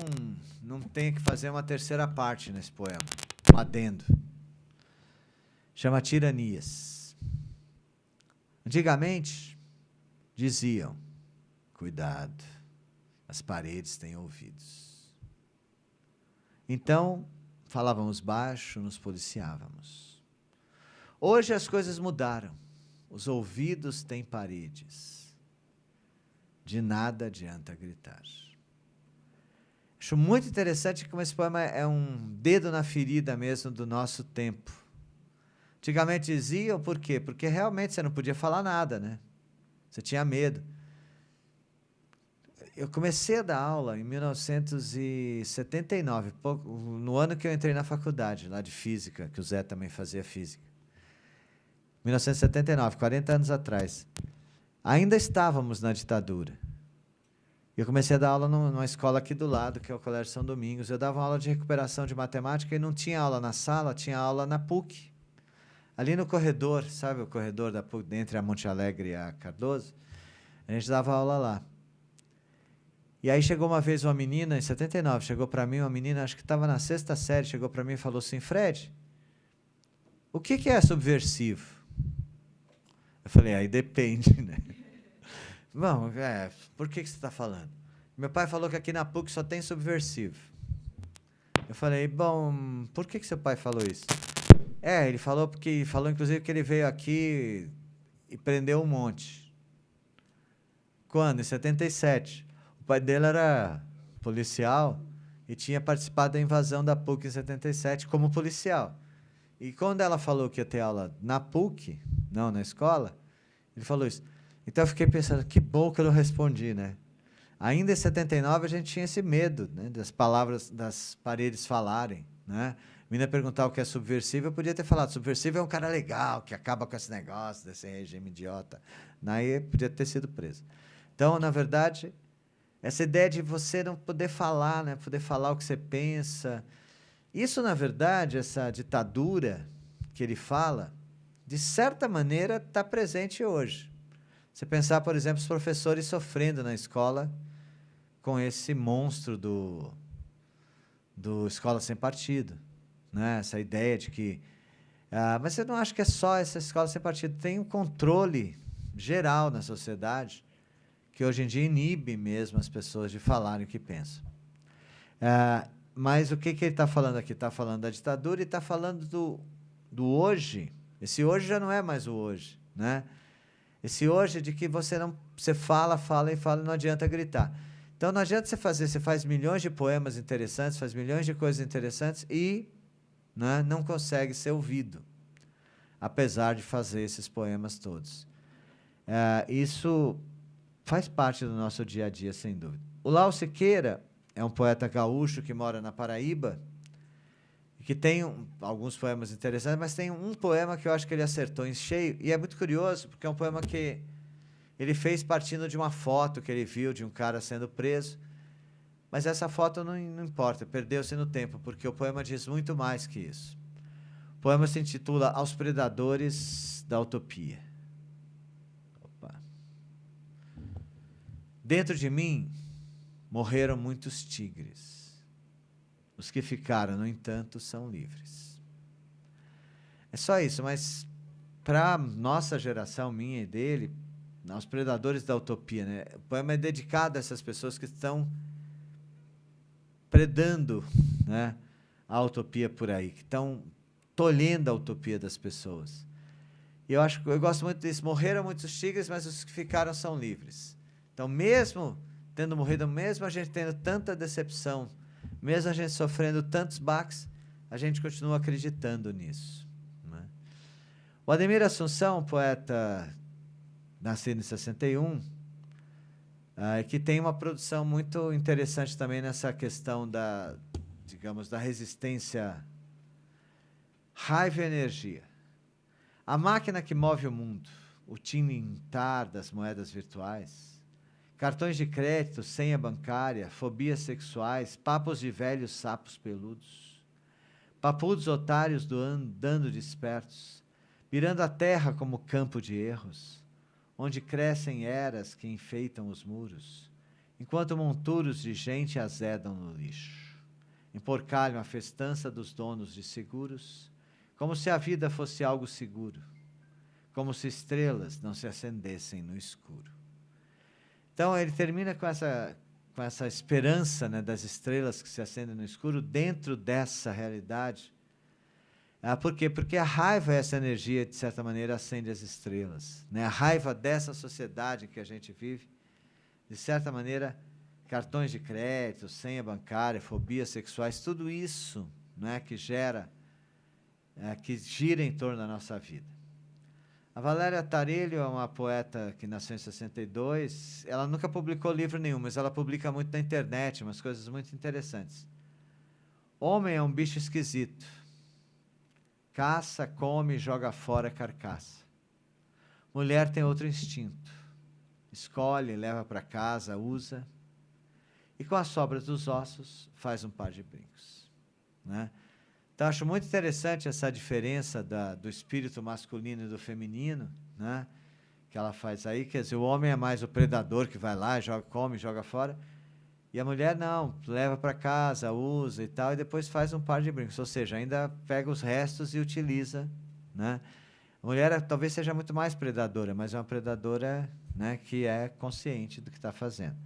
tenha que fazer uma terceira parte nesse poema, um adendo. Chama Tiranias. Antigamente, diziam, cuidado, as paredes têm ouvidos. Então, falávamos baixo, nos policiávamos. Hoje as coisas mudaram. Os ouvidos têm paredes. De nada adianta gritar. Acho muito interessante como esse poema é um dedo na ferida mesmo do nosso tempo. Antigamente diziam, por quê? Porque realmente você não podia falar nada, né? Você tinha medo. Eu comecei a dar aula em 1979, no ano que eu entrei na faculdade, lá de física, que o Zé também fazia física. 1979, 40 anos atrás. Ainda estávamos na ditadura. Eu comecei a dar aula numa escola aqui do lado, que é o Colégio São Domingos. Eu dava uma aula de recuperação de matemática e não tinha aula na sala, tinha aula na PUC. Ali no corredor, sabe o corredor da PUC, entre a Monte Alegre e a Cardoso? A gente dava aula lá. E aí chegou uma vez uma menina, em 79, chegou para mim uma menina, acho que estava na 6ª série, chegou para mim e falou assim, Fred, o que é subversivo? Eu falei, aí depende, né? Bom, por que você está falando? Meu pai falou que aqui na PUC só tem subversivo. Eu falei, bom, por que seu pai falou isso? Ele falou inclusive que ele veio aqui e prendeu um monte. Quando? Em 77. O pai dele era policial e tinha participado da invasão da PUC em 77 como policial. E quando ela falou que ia ter aula na PUC, não na escola, ele falou isso. Então eu fiquei pensando, que bom que eu não respondi, né? Ainda em 79 a gente tinha esse medo, né, das palavras, das paredes falarem, né? A menina perguntar o que é subversivo, eu podia ter falado, subversivo é um cara legal, que acaba com esse negócio, desse regime idiota. Aí eu podia ter sido preso. Então, na verdade, essa ideia de você não poder falar, né, poder falar o que você pensa, isso, na verdade, essa ditadura que ele fala, de certa maneira, está presente hoje. Você pensar, por exemplo, os professores sofrendo na escola com esse monstro do escola sem partido, né? Essa ideia de que... mas eu não acho que é só essa escola sem partido. Tem um controle geral na sociedade que hoje em dia inibe mesmo as pessoas de falarem o que pensam. Mas o que ele está falando aqui? Está falando da ditadura e está falando do hoje. Esse hoje já não é mais o hoje, né? Esse hoje é de que você fala e não adianta gritar. Então não adianta você faz milhões de poemas interessantes, faz milhões de coisas interessantes e, né, não consegue ser ouvido, apesar de fazer esses poemas todos. Isso faz parte do nosso dia a dia, sem dúvida. O Lau Siqueira é um poeta gaúcho que mora na Paraíba, que tem alguns poemas interessantes, mas tem um poema que eu acho que ele acertou em cheio, e é muito curioso, porque é um poema que ele fez partindo de uma foto que ele viu de um cara sendo preso, mas essa foto não importa, perdeu-se no tempo, porque o poema diz muito mais que isso. O poema se intitula Aos Predadores da Utopia. Opa. Dentro de mim morreram muitos tigres. Os que ficaram, no entanto, são livres. É só isso, mas para nossa geração, minha e dele, aos predadores da utopia, né? O poema é dedicado a essas pessoas que estão predando, né, a utopia por aí, que estão tolhendo a utopia das pessoas. E eu gosto muito disso. Morreram muitos tigres, mas os que ficaram são livres. Então, mesmo tendo morrido, mesmo a gente tendo tanta decepção, mesmo a gente sofrendo tantos baques, a gente continua acreditando nisso, né? O Ademir Assunção, poeta nascido em 61, que tem uma produção muito interessante também nessa questão da, digamos, da resistência, raiva e energia. A máquina que move o mundo, o tilintar das moedas virtuais, cartões de crédito, senha bancária, fobias sexuais, papos de velhos sapos peludos, papudos otários dando despertos, virando a terra como campo de erros, onde crescem eras que enfeitam os muros, enquanto monturos de gente azedam no lixo, emporcalham a festança dos donos de seguros, como se a vida fosse algo seguro, como se estrelas não se acendessem no escuro. Então, ele termina com essa esperança, né, das estrelas que se acendem no escuro dentro dessa realidade. Por quê? Porque a raiva é essa energia, de certa maneira, acende as estrelas. Né? A raiva dessa sociedade que a gente vive, de certa maneira, cartões de crédito, senha bancária, fobias sexuais, tudo isso, né, que gira em torno da nossa vida. A Valéria Tarelli é uma poeta que nasceu em 62. Ela nunca publicou livro nenhum, mas ela publica muito na internet, umas coisas muito interessantes. Homem é um bicho esquisito. Caça, come e joga fora a carcaça. Mulher tem outro instinto. Escolhe, leva para casa, usa. E com as sobras dos ossos, faz um par de brincos. Né? Então, acho muito interessante essa diferença do espírito masculino e do feminino, né, que ela faz aí. Quer dizer, o homem é mais o predador que vai lá, come, joga fora. E a mulher não, leva para casa, usa e tal, e depois faz um par de brincos. Ou seja, ainda pega os restos e utiliza. Né? A mulher talvez seja muito mais predadora, mas é uma predadora, né, que é consciente do que está fazendo.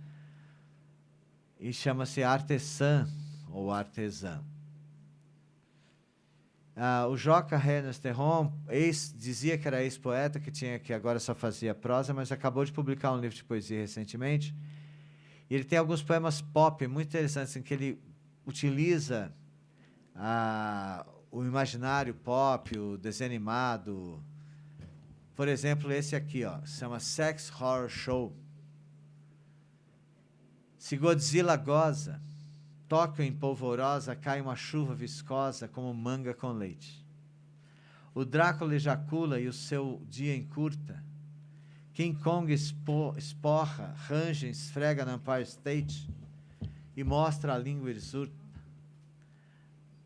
E chama-se artesã ou artesã. O Joca Renes Terron dizia que era ex-poeta, que agora só fazia prosa, mas acabou de publicar um livro de poesia recentemente. E ele tem alguns poemas pop muito interessantes, em que ele utiliza o imaginário pop, o desenho animado. Por exemplo, esse aqui, se chama Sex Horror Show. Se Godzilla goza, Tóquio em polvorosa, cai uma chuva viscosa como manga com leite. O Drácula ejacula e o seu dia encurta. King Kong esporra, range, esfrega no Empire State e mostra a língua hirsuta.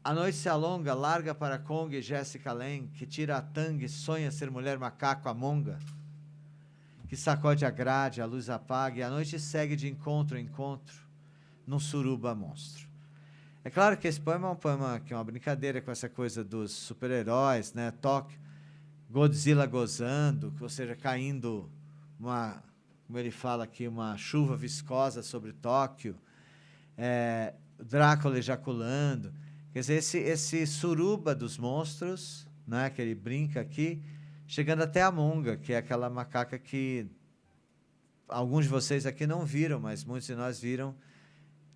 A noite se alonga, larga para Kong e Jessica Lange, que tira a tanga e sonha ser mulher macaco amonga, que sacode a grade, a luz apaga e a noite segue de encontro em encontro, num suruba monstro. É claro que esse poema é um poema que é uma brincadeira com essa coisa dos super-heróis, né? Tóquio, Godzilla gozando, ou seja, caindo como ele fala aqui, uma chuva viscosa sobre Tóquio, Drácula ejaculando. Quer dizer, esse suruba dos monstros, né, que ele brinca aqui, chegando até a Monga, que é aquela macaca que alguns de vocês aqui não viram, mas muitos de nós viram.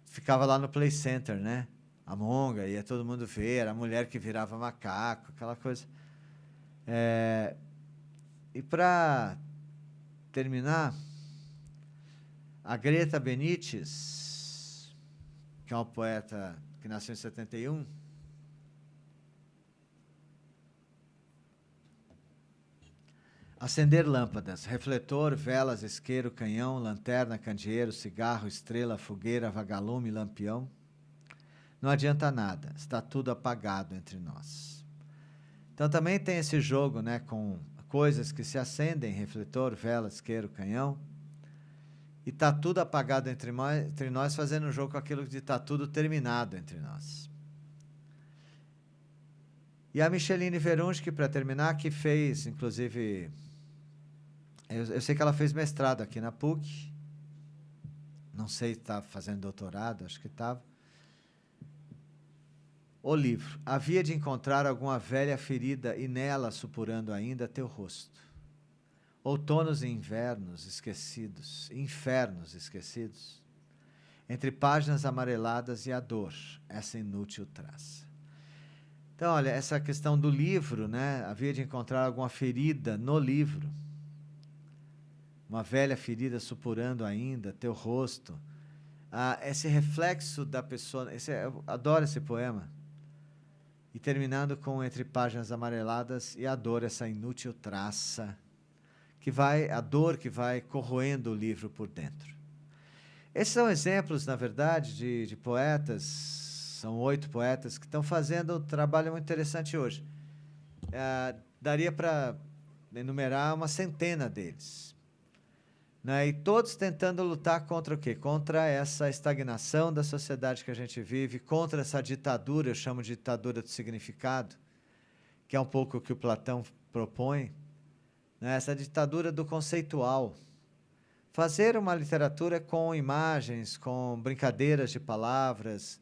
Ficava lá no Play Center, né? A Monga, ia todo mundo ver, era a mulher que virava macaco, aquela coisa. E para terminar, a Greta Benítez, que é uma poeta que nasceu em 71, acender lâmpadas, refletor, velas, isqueiro, canhão, lanterna, candeeiro, cigarro, estrela, fogueira, vagalume, lampião. Não adianta nada, está tudo apagado entre nós. Então também tem esse jogo, né, com coisas que se acendem, refletor, vela, isqueiro, canhão, e está tudo apagado entre nós, fazendo um jogo com aquilo de está tudo terminado entre nós. E a Micheline Verunski, para terminar, que fez, inclusive, eu sei que ela fez mestrado aqui na PUC, não sei se está fazendo doutorado, acho que estava. O livro, havia de encontrar alguma velha ferida e nela supurando ainda teu rosto. Outonos e invernos esquecidos, infernos esquecidos, entre páginas amareladas e a dor, essa inútil traça. Então, olha, essa questão do livro, né? Havia de encontrar alguma ferida no livro, uma velha ferida supurando ainda teu rosto. Esse reflexo da pessoa, eu adoro esse poema. E terminando com entre páginas amareladas e a dor, essa inútil traça, a dor que vai corroendo o livro por dentro. Esses são exemplos, na verdade, de poetas, são 8 poetas que estão fazendo um trabalho muito interessante hoje. Daria para enumerar uma centena deles. Né? E todos tentando lutar contra o quê? Contra essa estagnação da sociedade que a gente vive, contra essa ditadura, eu chamo de ditadura do significado, que é um pouco o que o Platão propõe, né? Essa ditadura do conceitual, fazer uma literatura com imagens, com brincadeiras de palavras,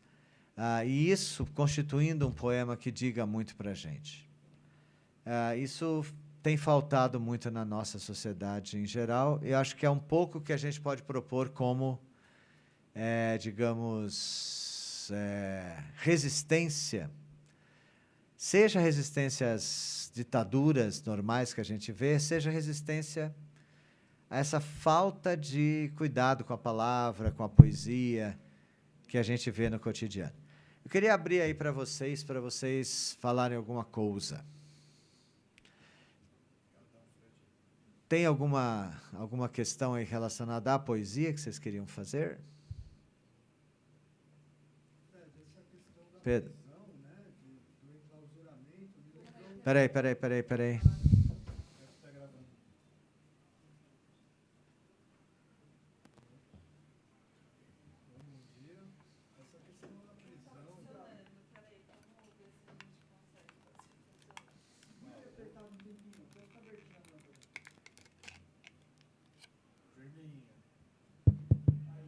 e isso constituindo um poema que diga muito para a gente. Isso tem faltado muito na nossa sociedade em geral, e acho que é um pouco que a gente pode propor como, digamos, resistência, seja resistência às ditaduras normais que a gente vê, seja resistência a essa falta de cuidado com a palavra, com a poesia que a gente vê no cotidiano. Eu queria abrir aí para vocês falarem alguma coisa. Tem alguma questão aí relacionada à poesia que vocês queriam fazer? Pedro. Peraí.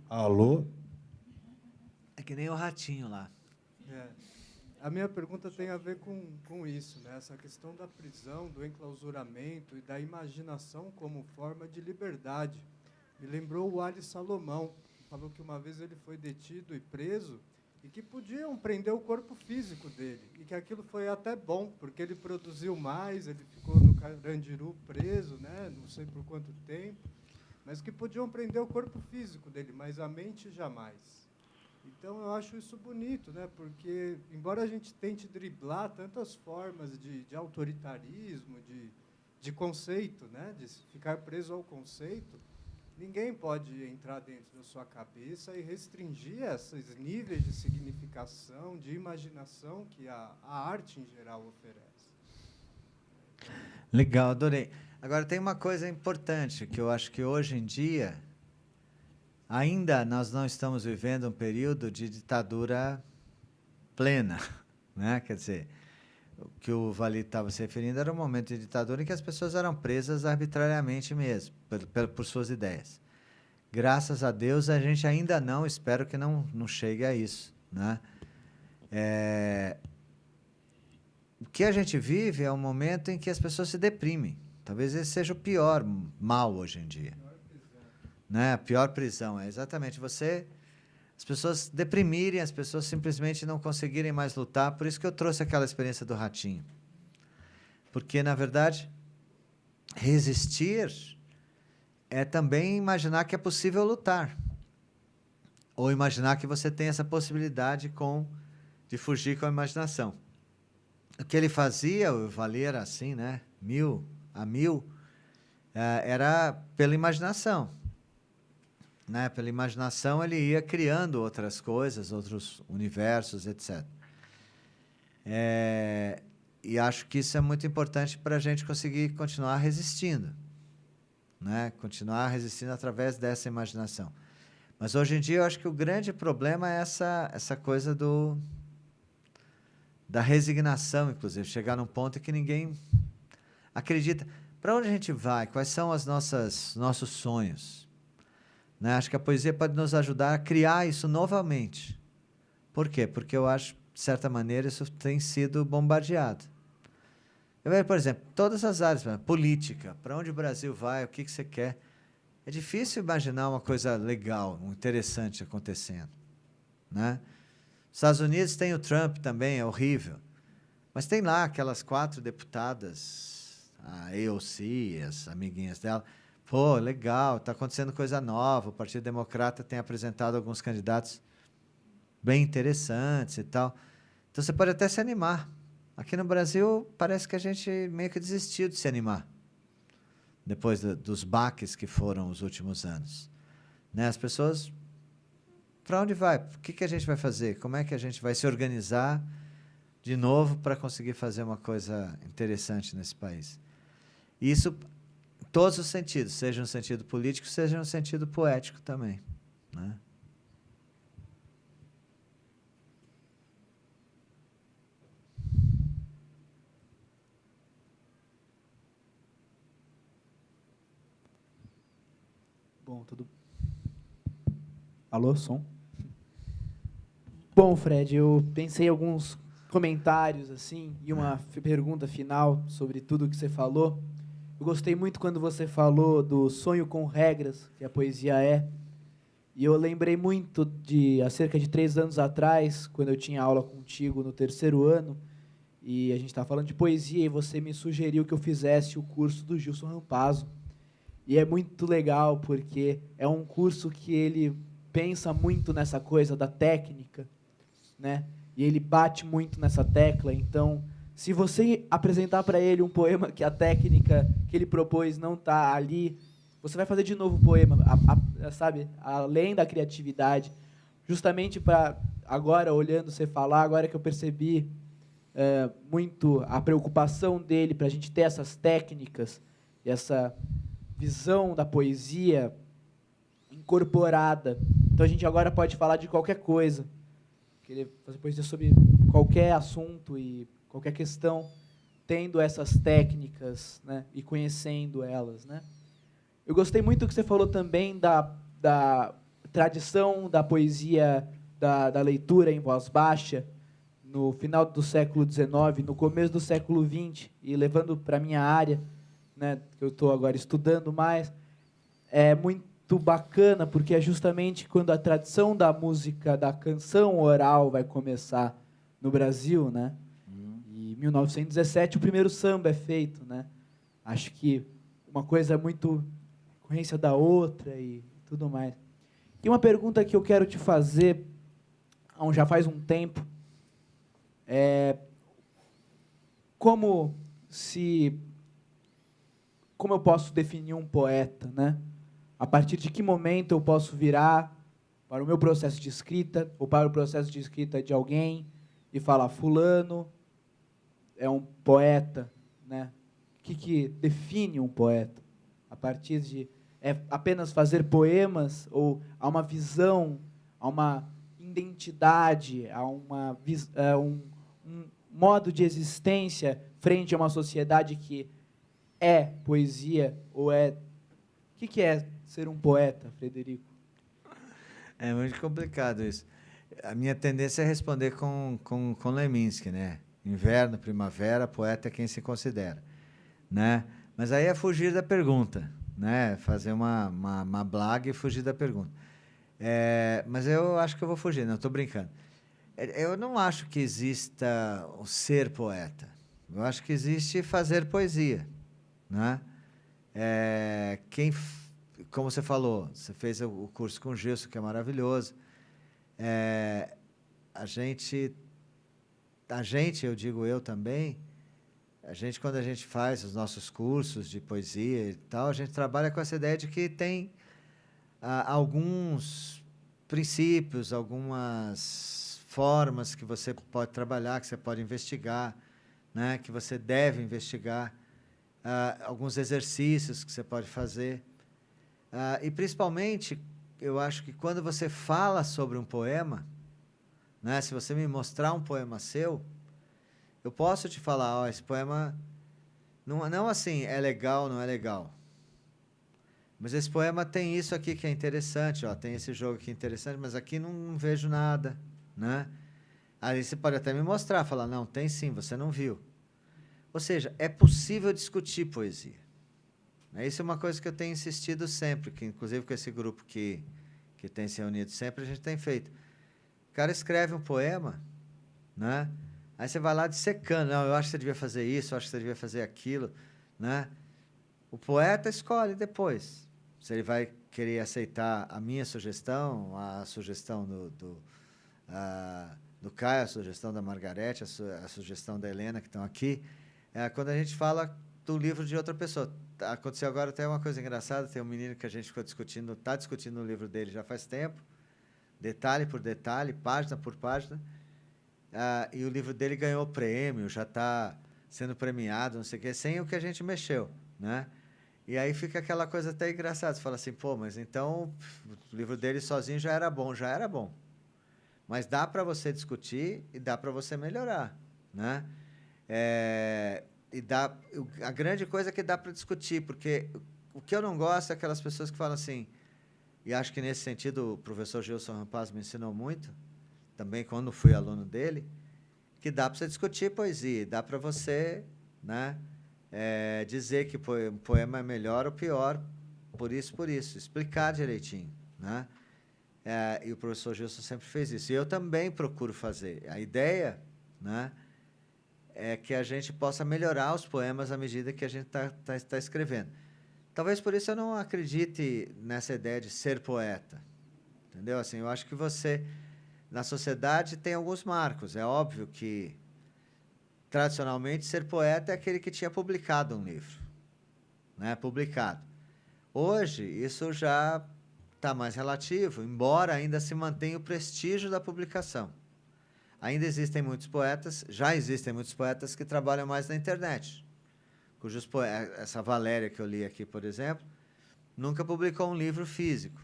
Alô? É que nem o ratinho lá. A minha pergunta tem a ver com isso, né? Essa questão da prisão, do enclausuramento e da imaginação como forma de liberdade. Me lembrou o Ali Salomão, que falou que uma vez ele foi detido e preso e que podiam prender o corpo físico dele, e que aquilo foi até bom, porque ele produziu mais, ele ficou no Carandiru preso, né? Não sei por quanto tempo, mas que podiam prender o corpo físico dele, mas a mente jamais. Então, eu acho isso bonito, né? Porque, embora a gente tente driblar tantas formas de autoritarismo, de conceito, né? De ficar preso ao conceito, ninguém pode entrar dentro da sua cabeça e restringir esses níveis de significação, de imaginação que a arte, em geral, oferece. Legal, adorei. Agora, tem uma coisa importante, que eu acho que hoje em dia, ainda nós não estamos vivendo um período de ditadura plena, né? Quer dizer, o que o Walid estava se referindo era um momento de ditadura em que as pessoas eram presas arbitrariamente mesmo, por suas ideias. Graças a Deus, a gente ainda não, espero que não chegue a isso, né? O que a gente vive é um momento em que as pessoas se deprimem. Talvez esse seja o pior mal hoje em dia. Né? A pior prisão é exatamente as pessoas deprimirem, as pessoas simplesmente não conseguirem mais lutar. Por isso que eu trouxe aquela experiência do ratinho. Porque, na verdade, resistir é também imaginar que é possível lutar. Ou imaginar que você tem essa possibilidade de fugir com a imaginação. O que ele fazia, o Walid era assim, né? 1000 a 1000, era pela imaginação. Né? Pela imaginação, ele ia criando outras coisas, outros universos, etc. E acho que isso é muito importante para a gente conseguir continuar resistindo. Né? Continuar resistindo através dessa imaginação. Mas, hoje em dia, eu acho que o grande problema é essa coisa da resignação, inclusive. Chegar num ponto em que ninguém acredita. Para onde a gente vai? Quais são nossos sonhos? Né? Acho que a poesia pode nos ajudar a criar isso novamente. Por quê? Porque eu acho, de certa maneira, isso tem sido bombardeado. Eu vejo, por exemplo, todas as áreas, política, para onde o Brasil vai, o que você quer. É difícil imaginar uma coisa legal, interessante acontecendo. Né? Os Estados Unidos tem o Trump também, é horrível. Mas tem lá aquelas 4 deputadas, a AOC, as amiguinhas dela. Pô, legal, está acontecendo coisa nova. O Partido Democrata tem apresentado alguns candidatos bem interessantes e tal. Então, você pode até se animar. Aqui no Brasil, parece que a gente meio que desistiu de se animar, depois dos baques que foram os últimos anos. Né? As pessoas, para onde vai? O que a gente vai fazer? Como é que a gente vai se organizar de novo para conseguir fazer uma coisa interessante nesse país? Isso em todos os sentidos, seja no sentido político, seja no sentido poético também. Né? bom, tudo. Alô, som? Bom, Fred, eu pensei em alguns comentários assim e uma pergunta final sobre tudo que você falou. Eu gostei muito quando você falou do sonho com regras, que a poesia é. E eu lembrei muito de, há cerca de 3 anos atrás, quando eu tinha aula contigo no 3º ano, e a gente estava falando de poesia, e você me sugeriu que eu fizesse o curso do Gilson Rampazzo. E é muito legal, porque é um curso que ele pensa muito nessa coisa da técnica, né? E ele bate muito nessa tecla. Então, se você apresentar para ele um poema que a técnica que ele propôs não está ali, você vai fazer de novo o poema, sabe? Além da criatividade, justamente para agora, olhando você falar, agora que eu percebi muito a preocupação dele para a gente ter essas técnicas, essa visão da poesia incorporada. Então a gente agora pode falar de qualquer coisa, querer fazer poesia sobre qualquer assunto e qualquer questão, tendo essas técnicas, né, e conhecendo elas, né? Eu gostei muito do que você falou também da tradição da poesia, da leitura em voz baixa, no final do século XIX, no começo do século XX, e levando para a minha área, né, que eu estou agora estudando mais, é muito bacana, porque é justamente quando a tradição da música, da canção oral vai começar no Brasil, né? E em 1917 o primeiro samba é feito, né? Acho que uma coisa é muito concorrência da outra e tudo mais. E uma pergunta que eu quero te fazer, já faz um tempo, é como eu posso definir um poeta, né? A partir de que momento eu posso virar para o meu processo de escrita ou para o processo de escrita de alguém e falar, fulano é um poeta, né? O que define um poeta? A partir de apenas fazer poemas ou há uma visão, há uma identidade, há um modo de existência frente a uma sociedade que é poesia ou é... O que é ser um poeta, Frederico? É muito complicado isso. A minha tendência é responder com Leminski, né? Inverno, primavera, poeta é quem se considera, né? Mas aí é fugir da pergunta, né? Fazer uma blague e fugir da pergunta. Mas eu acho que eu vou fugir, não estou brincando. Eu não acho que exista o ser poeta. Eu acho que existe fazer poesia, né? Como você falou, você fez o curso com o Gilson, que é maravilhoso. A gente, eu digo eu também, quando a gente faz os nossos cursos de poesia e tal, a gente trabalha com essa ideia de que tem alguns princípios, algumas formas que você pode trabalhar, que você pode investigar, né, que você deve investigar, alguns exercícios que você pode fazer. E, principalmente, eu acho que quando você fala sobre um poema, né, se você me mostrar um poema seu, eu posso te falar, esse poema, não assim, é legal, não é legal. Mas esse poema tem isso aqui que é interessante, tem esse jogo aqui interessante, mas aqui não vejo nada, né? Aí você pode até me mostrar, falar, não, tem sim, você não viu. Ou seja, é possível discutir poesia. Isso é uma coisa que eu tenho insistido sempre, que inclusive com esse grupo que tem se reunido sempre, a gente tem feito. O cara escreve um poema, né? Aí você vai lá dissecando, não, eu acho que você devia fazer isso, eu acho que você devia fazer aquilo, né? O poeta escolhe depois se ele vai querer aceitar a minha sugestão, a sugestão do Caio, a sugestão da Margarete, a sugestão da Helena, que estão aqui. Quando a gente fala do livro de outra pessoa. Aconteceu agora até uma coisa engraçada, tem um menino que a gente ficou discutindo, está discutindo o livro dele já faz tempo, detalhe por detalhe, página por página, e o livro dele ganhou prêmio, já está sendo premiado, não sei o quê, sem o que a gente mexeu, né? E aí fica aquela coisa até engraçada, você fala assim, pô, mas então o livro dele sozinho já era bom, mas dá para você discutir e dá para você melhorar, né? A grande coisa é que dá para discutir, porque o que eu não gosto é aquelas pessoas que falam assim, e acho que, nesse sentido, o professor Gilson Rampaz me ensinou muito, também quando fui aluno dele, que dá para você discutir poesia, dá para você, né, dizer que um poema é melhor ou pior, por isso, explicar direitinho, né? E o professor Gilson sempre fez isso. E eu também procuro fazer. A ideia, né, é que a gente possa melhorar os poemas à medida que a gente está escrevendo. Talvez por isso eu não acredite nessa ideia de ser poeta. Entendeu? Assim, eu acho que você, na sociedade, tem alguns marcos. É óbvio que, tradicionalmente, ser poeta é aquele que tinha publicado um livro. Né? Publicado. Hoje, isso já está mais relativo, embora ainda se mantenha o prestígio da publicação. Ainda existem muitos poetas, já existem muitos poetas que trabalham mais na internet, cujos essa Valéria que eu li aqui, por exemplo, nunca publicou um livro físico,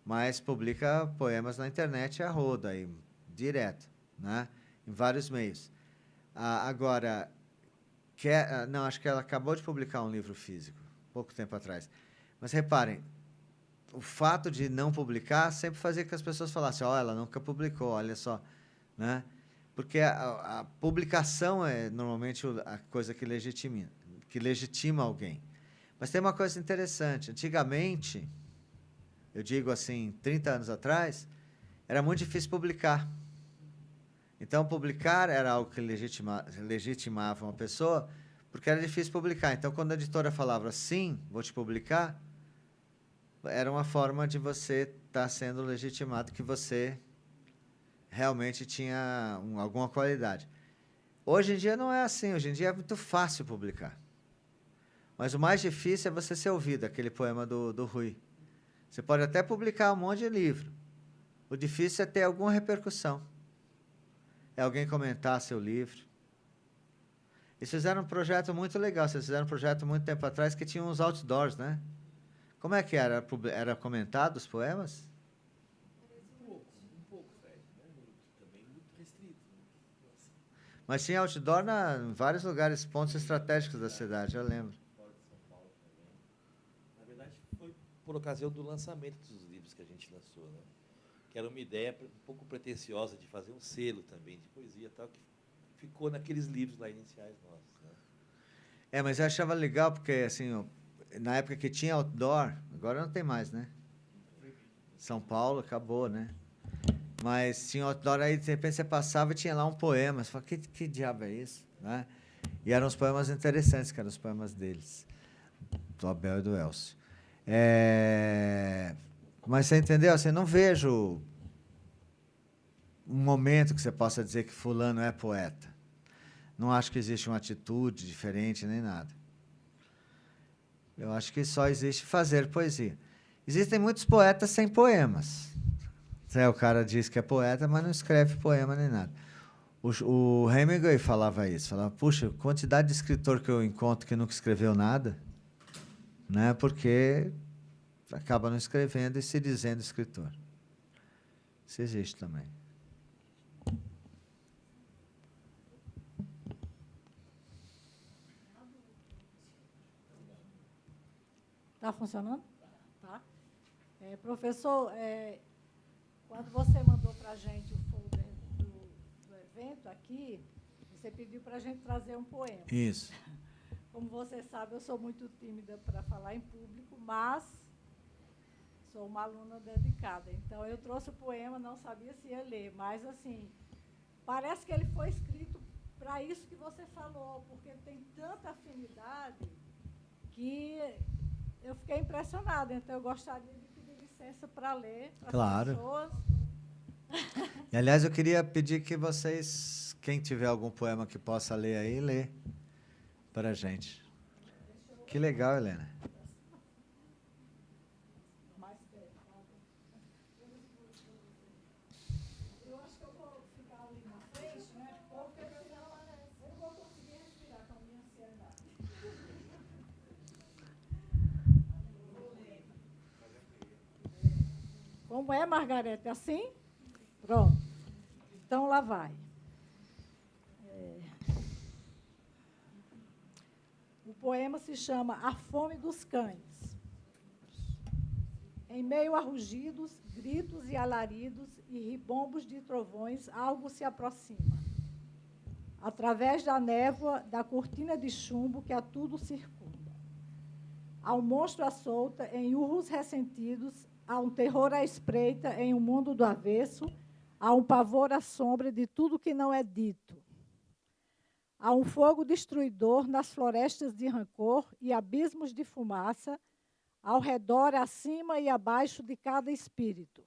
mas publica poemas na internet a roda, aí, direto, né? Em vários meios. Agora, não, acho que ela acabou de publicar um livro físico, pouco tempo atrás. Mas reparem, o fato de não publicar sempre fazia que as pessoas falassem, ela nunca publicou, olha só, né? Porque a publicação é normalmente a coisa que legitima alguém. Mas tem uma coisa interessante. Antigamente, eu digo assim, 30 anos atrás, era muito difícil publicar. Então, publicar era algo que legitimava uma pessoa, porque era difícil publicar. Então, quando a editora falava, sim, vou te publicar, era uma forma de você estar sendo legitimado que você realmente tinha alguma qualidade. Hoje em dia não é assim. Hoje em dia é muito fácil publicar. Mas o mais difícil é você ser ouvido, aquele poema do Rui. Você pode até publicar um monte de livro. O difícil é ter alguma repercussão. É alguém comentar seu livro. Eles fizeram um projeto muito legal. Vocês fizeram um projeto muito tempo atrás que tinha uns outdoors, né? Como é que era? Era comentado os poemas? Um pouco, Fred. Não muito. Também muito restrito. Mas tinha outdoor em vários lugares, pontos estratégicos da cidade, eu lembro. Fora de São Paulo também. Na verdade, foi por ocasião do lançamento dos livros que a gente lançou, né? Que era uma ideia um pouco pretensiosa de fazer um selo também de poesia e tal, que ficou naqueles livros lá iniciais nossos, né? Mas eu achava legal, porque, assim, na época que tinha outdoor, agora não tem mais, né? São Paulo acabou, né? Mas tinha outdoor, aí de repente você passava e tinha lá um poema. Você fala, que diabo é isso? Né? E eram os poemas interessantes, que eram os poemas deles, do Abel e do Elcio. Mas você entendeu? Assim, não vejo um momento que você possa dizer que fulano é poeta. Não acho que existe uma atitude diferente nem nada. Eu acho que só existe fazer poesia. Existem muitos poetas sem poemas. O cara diz que é poeta, mas não escreve poema nem nada. O Hemingway falava isso. Falava, puxa, quantidade de escritor que eu encontro que nunca escreveu nada, né? Porque acaba não escrevendo e se dizendo escritor. Isso existe também. Está funcionando? Tá. Professor, quando você mandou para a gente o folder do evento aqui, você pediu para a gente trazer um poema. Isso. Como você sabe, eu sou muito tímida para falar em público, mas sou uma aluna dedicada. Então, eu trouxe o poema, não sabia se ia ler, mas, assim, parece que ele foi escrito para isso que você falou, porque ele tem tanta afinidade que eu fiquei impressionada. Então, eu gostaria de pedir licença para ler para Claro. as pessoas. E, aliás, eu queria pedir que vocês, quem tiver algum poema que possa ler aí, lê para a gente. Que legal, Helena. Eu acho que eu vou ficar ali na frente, né? Porque eu não vou conseguir respirar com a minha ansiedade. Como é, Margarete? Assim? Pronto. Então, lá vai. O poema se chama A Fome dos Cães. Em meio a rugidos, gritos e alaridos e ribombos de trovões, algo se aproxima. Através da névoa, da cortina de chumbo que a tudo circunda. Há um monstro à solta, em urros ressentidos, há um terror à espreita, em um mundo do avesso, há um pavor à sombra de tudo que não é dito. Há um fogo destruidor nas florestas de rancor e abismos de fumaça, ao redor, acima e abaixo de cada espírito.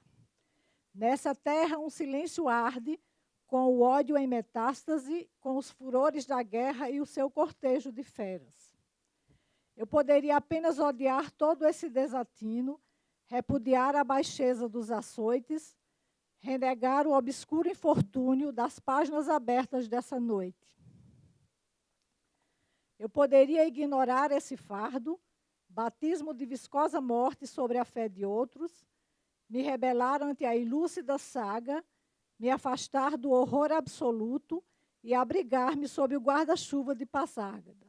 Nessa terra, um silêncio arde, com o ódio em metástase, com os furores da guerra e o seu cortejo de feras. Eu poderia apenas odiar todo esse desatino, repudiar a baixeza dos açoites, renegar o obscuro infortúnio das páginas abertas dessa noite. Eu poderia ignorar esse fardo, batismo de viscosa morte sobre a fé de outros, me rebelar ante a ilúcida saga, me afastar do horror absoluto e abrigar-me sob o guarda-chuva de Passárgada.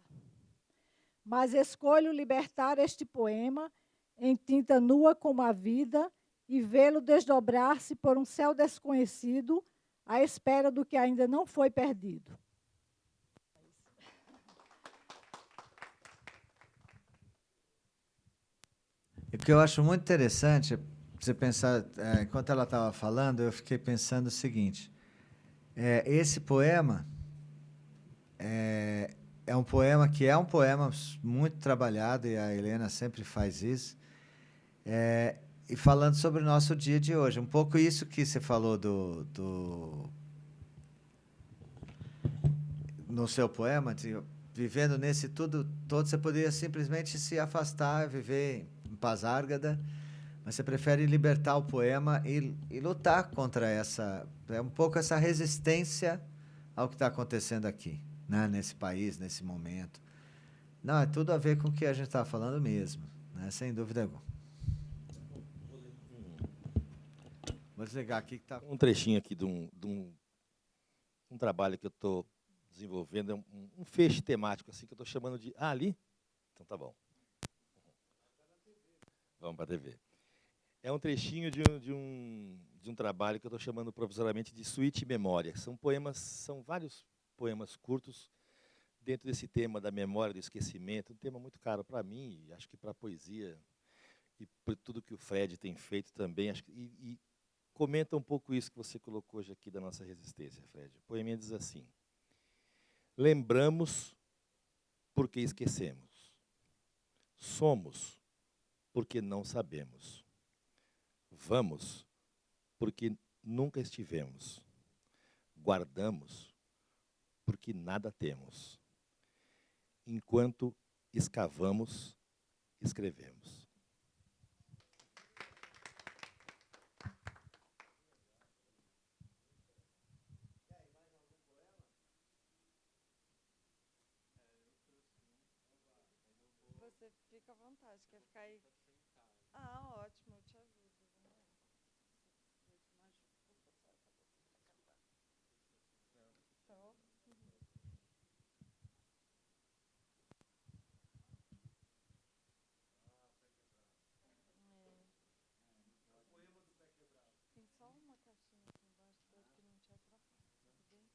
Mas escolho libertar este poema em tinta nua como a vida e vê-lo desdobrar-se por um céu desconhecido à espera do que ainda não foi perdido. E o que eu acho muito interessante, você pensar, enquanto ela estava falando, eu fiquei pensando o seguinte: esse poema é um poema que é um poema muito trabalhado, e a Helena sempre faz isso, e falando sobre o nosso dia de hoje. Um pouco isso que você falou no seu poema, vivendo nesse tudo todo, você poderia simplesmente se afastar, viver em Passárgada, mas você prefere libertar o poema e lutar contra um pouco essa resistência ao que está acontecendo aqui, né, nesse país, nesse momento. Não, é tudo a ver com o que a gente estava falando mesmo, né, sem dúvida alguma. Vou desligar aqui que está... Um trechinho aqui de um trabalho que eu estou desenvolvendo, um feixe temático assim que eu estou chamando de... Ah, ali? Então tá bom. Vamos para a TV. É um trechinho de um trabalho que eu estou chamando provisoriamente de Suíte Memória. São vários poemas curtos dentro desse tema da memória, do esquecimento, um tema muito caro para mim, e acho que para a poesia, e por tudo que o Fred tem feito também. E comenta um pouco isso que você colocou hoje aqui da nossa resistência, Fred. O poeminha diz assim: lembramos porque esquecemos. Somos porque não sabemos. Vamos porque nunca estivemos. Guardamos porque nada temos. Enquanto escavamos, escrevemos. Você fica à vontade, quer ficar aí? Ah, ótimo, eu te ajudo. Então, tem só uma caixinha aqui embaixo, espero que não te atrapalhe, tudo bem?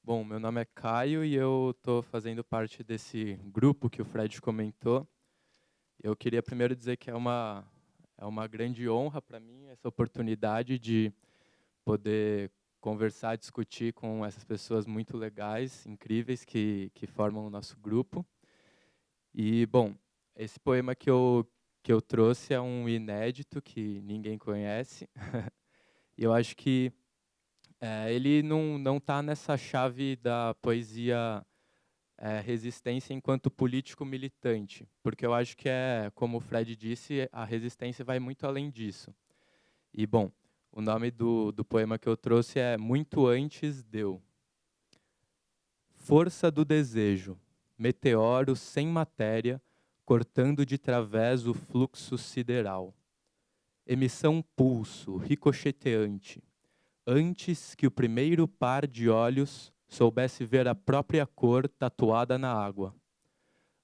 Bom, meu nome é Caio e eu estou fazendo parte desse grupo que o Fred comentou. Eu queria primeiro dizer que é uma grande honra para mim essa oportunidade de poder conversar, discutir com essas pessoas muito legais, incríveis, que formam o nosso grupo. E, bom, esse poema que eu trouxe é um inédito que ninguém conhece. E eu acho que ele não está nessa chave da poesia resistência enquanto político militante, porque eu acho que como o Fred disse, a resistência vai muito além disso. E, bom, o nome do poema que eu trouxe é Muito Antes Deu. Força do desejo, meteoro sem matéria, cortando de través o fluxo sideral. Emissão pulso, ricocheteante, antes que o primeiro par de olhos soubesse ver a própria cor tatuada na água.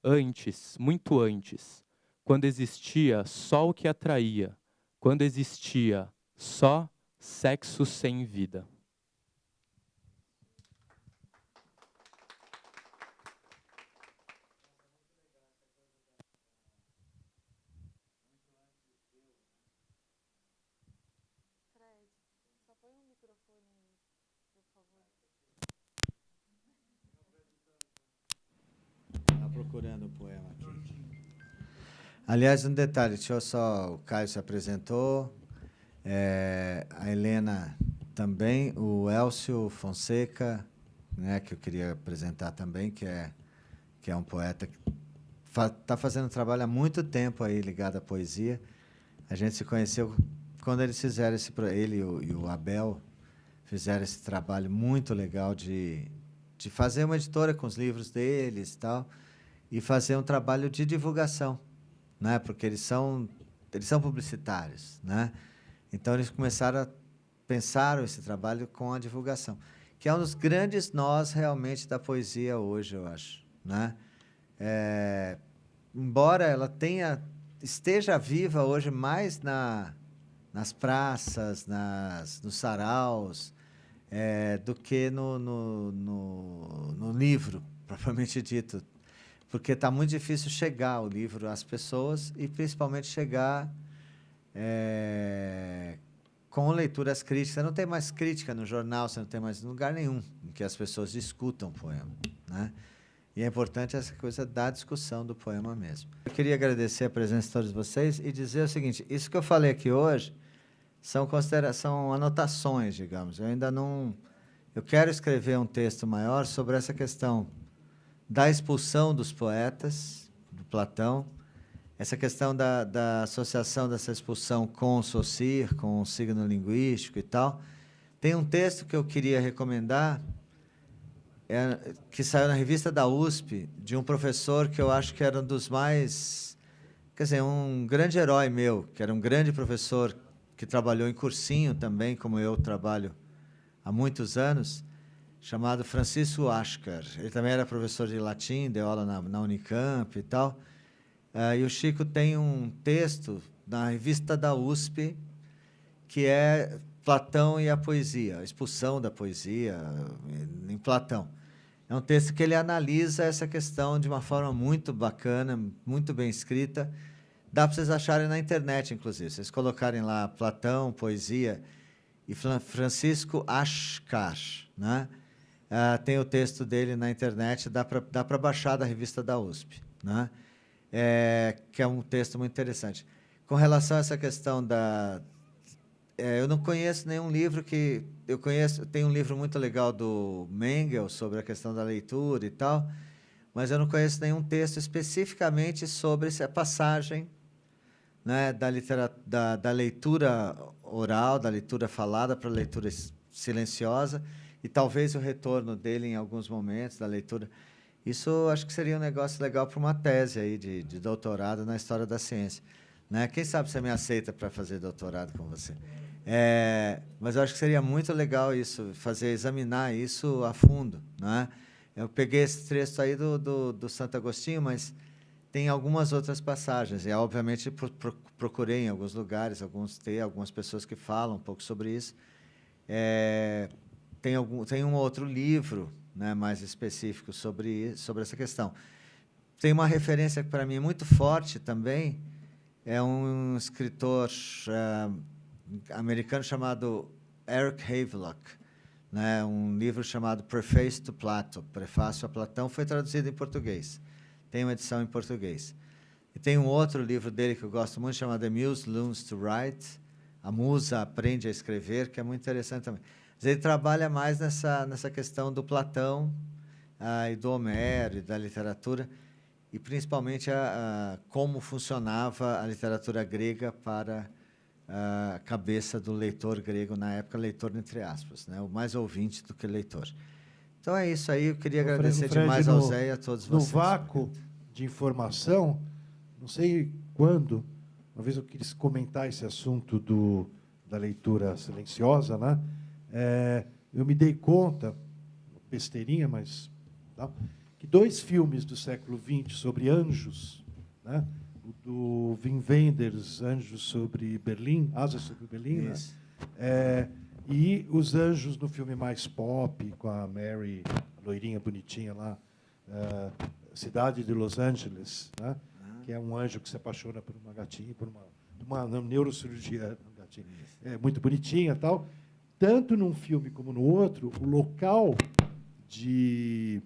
Antes, muito antes, quando existia só o que atraía, quando existia só sexo sem vida. Fred, só põe um microfone aí, por favor. Está procurando o poema aqui. Aliás, um detalhe, deixa eu só... O Caio se apresentou, a Helena também, o Elcio Fonseca, né, que eu queria apresentar também, que é um poeta que está fazendo trabalho há muito tempo aí ligado à poesia. A gente se conheceu quando eles fizeram ele e o Abel fizeram esse trabalho muito legal de fazer uma editora com os livros deles e tal, e fazer um trabalho de divulgação, né? Porque eles são publicitários, né? Então eles pensaram esse trabalho com a divulgação, que é um dos grandes nós realmente da poesia hoje, eu acho, né? Embora ela esteja viva hoje mais nas praças, nos saraus, do que no livro, propriamente dito. Porque está muito difícil chegar o livro às pessoas e, principalmente, chegar com leituras críticas. Você não tem mais crítica no jornal, você não tem mais lugar nenhum em que as pessoas discutam o poema, né? E é importante essa coisa da discussão do poema mesmo. Eu queria agradecer a presença de todos vocês e dizer o seguinte: isso que eu falei aqui hoje são anotações, digamos. Eu ainda não... Eu quero escrever um texto maior sobre essa questão da expulsão dos poetas, do Platão, essa questão da associação dessa expulsão com o Saussure, com o signo linguístico e tal. Tem um texto que eu queria recomendar, que saiu na revista da USP, de um professor que eu acho que era um dos mais... Quer dizer, um grande herói meu, que era um grande professor que trabalhou em cursinho também, como eu trabalho há muitos anos, chamado Francisco Ascar. Ele também era professor de latim, deu aula na Unicamp e tal. E o Chico tem um texto na revista da USP, que é Platão e a poesia, a expulsão da poesia em Platão. É um texto que ele analisa essa questão de uma forma muito bacana, muito bem escrita. Dá para vocês acharem na internet, inclusive. Vocês colocarem lá Platão, poesia e Francisco Ascar, né? Tem o texto dele na internet, dá para baixar da revista da USP, né? Que é um texto muito interessante. Com relação a essa questão eu não conheço nenhum livro que... Tem um livro muito legal do Mengel sobre a questão da leitura e tal, mas eu não conheço nenhum texto especificamente sobre essa passagem, né, da leitura oral, da leitura falada para a leitura silenciosa, e talvez o retorno dele em alguns momentos da leitura. Isso acho que seria um negócio legal para uma tese aí de doutorado na história da ciência, né? Quem sabe você me aceita para fazer doutorado com você? Mas eu acho que seria muito legal isso, examinar isso a fundo, né? Eu peguei esse trecho aí do Santo Agostinho, mas tem algumas outras passagens. E, obviamente, procurei em alguns lugares, algumas pessoas que falam um pouco sobre isso. Tem um outro livro, né, mais específico sobre essa questão. Tem uma referência que, para mim, é muito forte também, é um escritor americano chamado Eric Havelock, né, um livro chamado Preface to Plato, Prefácio a Platão, foi traduzido em português. Tem uma edição em português. E tem um outro livro dele que eu gosto muito, chamado The Muse Learns to Write, A Musa Aprende a Escrever, que é muito interessante também. Mas ele trabalha mais nessa questão do Platão e do Homero e da literatura, e principalmente como funcionava a literatura grega para a cabeça do leitor grego, na época, leitor entre aspas, né? O mais ouvinte do que leitor. Então é isso aí, eu queria agradecer demais ao Zé e a todos vocês. No vácuo de informação, não sei quando, uma vez eu quis comentar esse assunto da leitura silenciosa, né? Eu me dei conta, besteirinha, mas... Tá, que 2 filmes do século XX sobre anjos, né? O do Wim Wenders, Anjos sobre Berlim, Asas sobre Berlim, né? Isso. E os anjos no filme mais pop, com a Mary, a loirinha bonitinha lá, Cidade de Los Angeles, né? Que é um anjo que se apaixona por uma gatinha, por uma neurocirurgia, uma gatinha. É muito bonitinha e tal. Tanto num filme como no outro, o local de,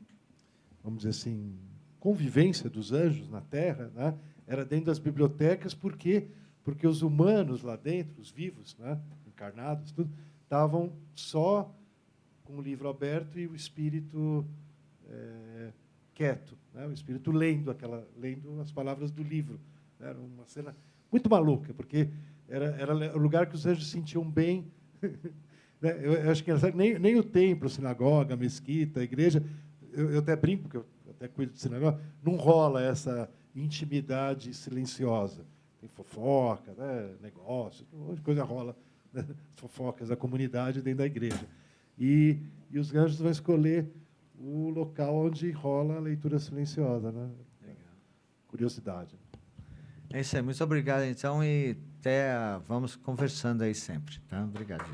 vamos dizer assim, convivência dos anjos na Terra, né, era dentro das bibliotecas, porque os humanos lá dentro, os vivos, né, encarnados, tudo, estavam só com o livro aberto e o espírito quieto, né, o espírito lendo as palavras do livro. Era uma cena muito maluca, porque era o lugar que os anjos se sentiam bem. Eu acho que nem o templo, a sinagoga, a mesquita, a igreja, eu até brinco, porque eu até cuido de sinagoga, não rola essa intimidade silenciosa. Tem fofoca, né, negócio, um monte de coisa rola, né, fofocas da comunidade dentro da igreja. E os anjos vão escolher o local onde rola a leitura silenciosa. Né? Legal. Curiosidade. É isso aí. Muito obrigado, então, e até vamos conversando aí sempre. Tá? Obrigado.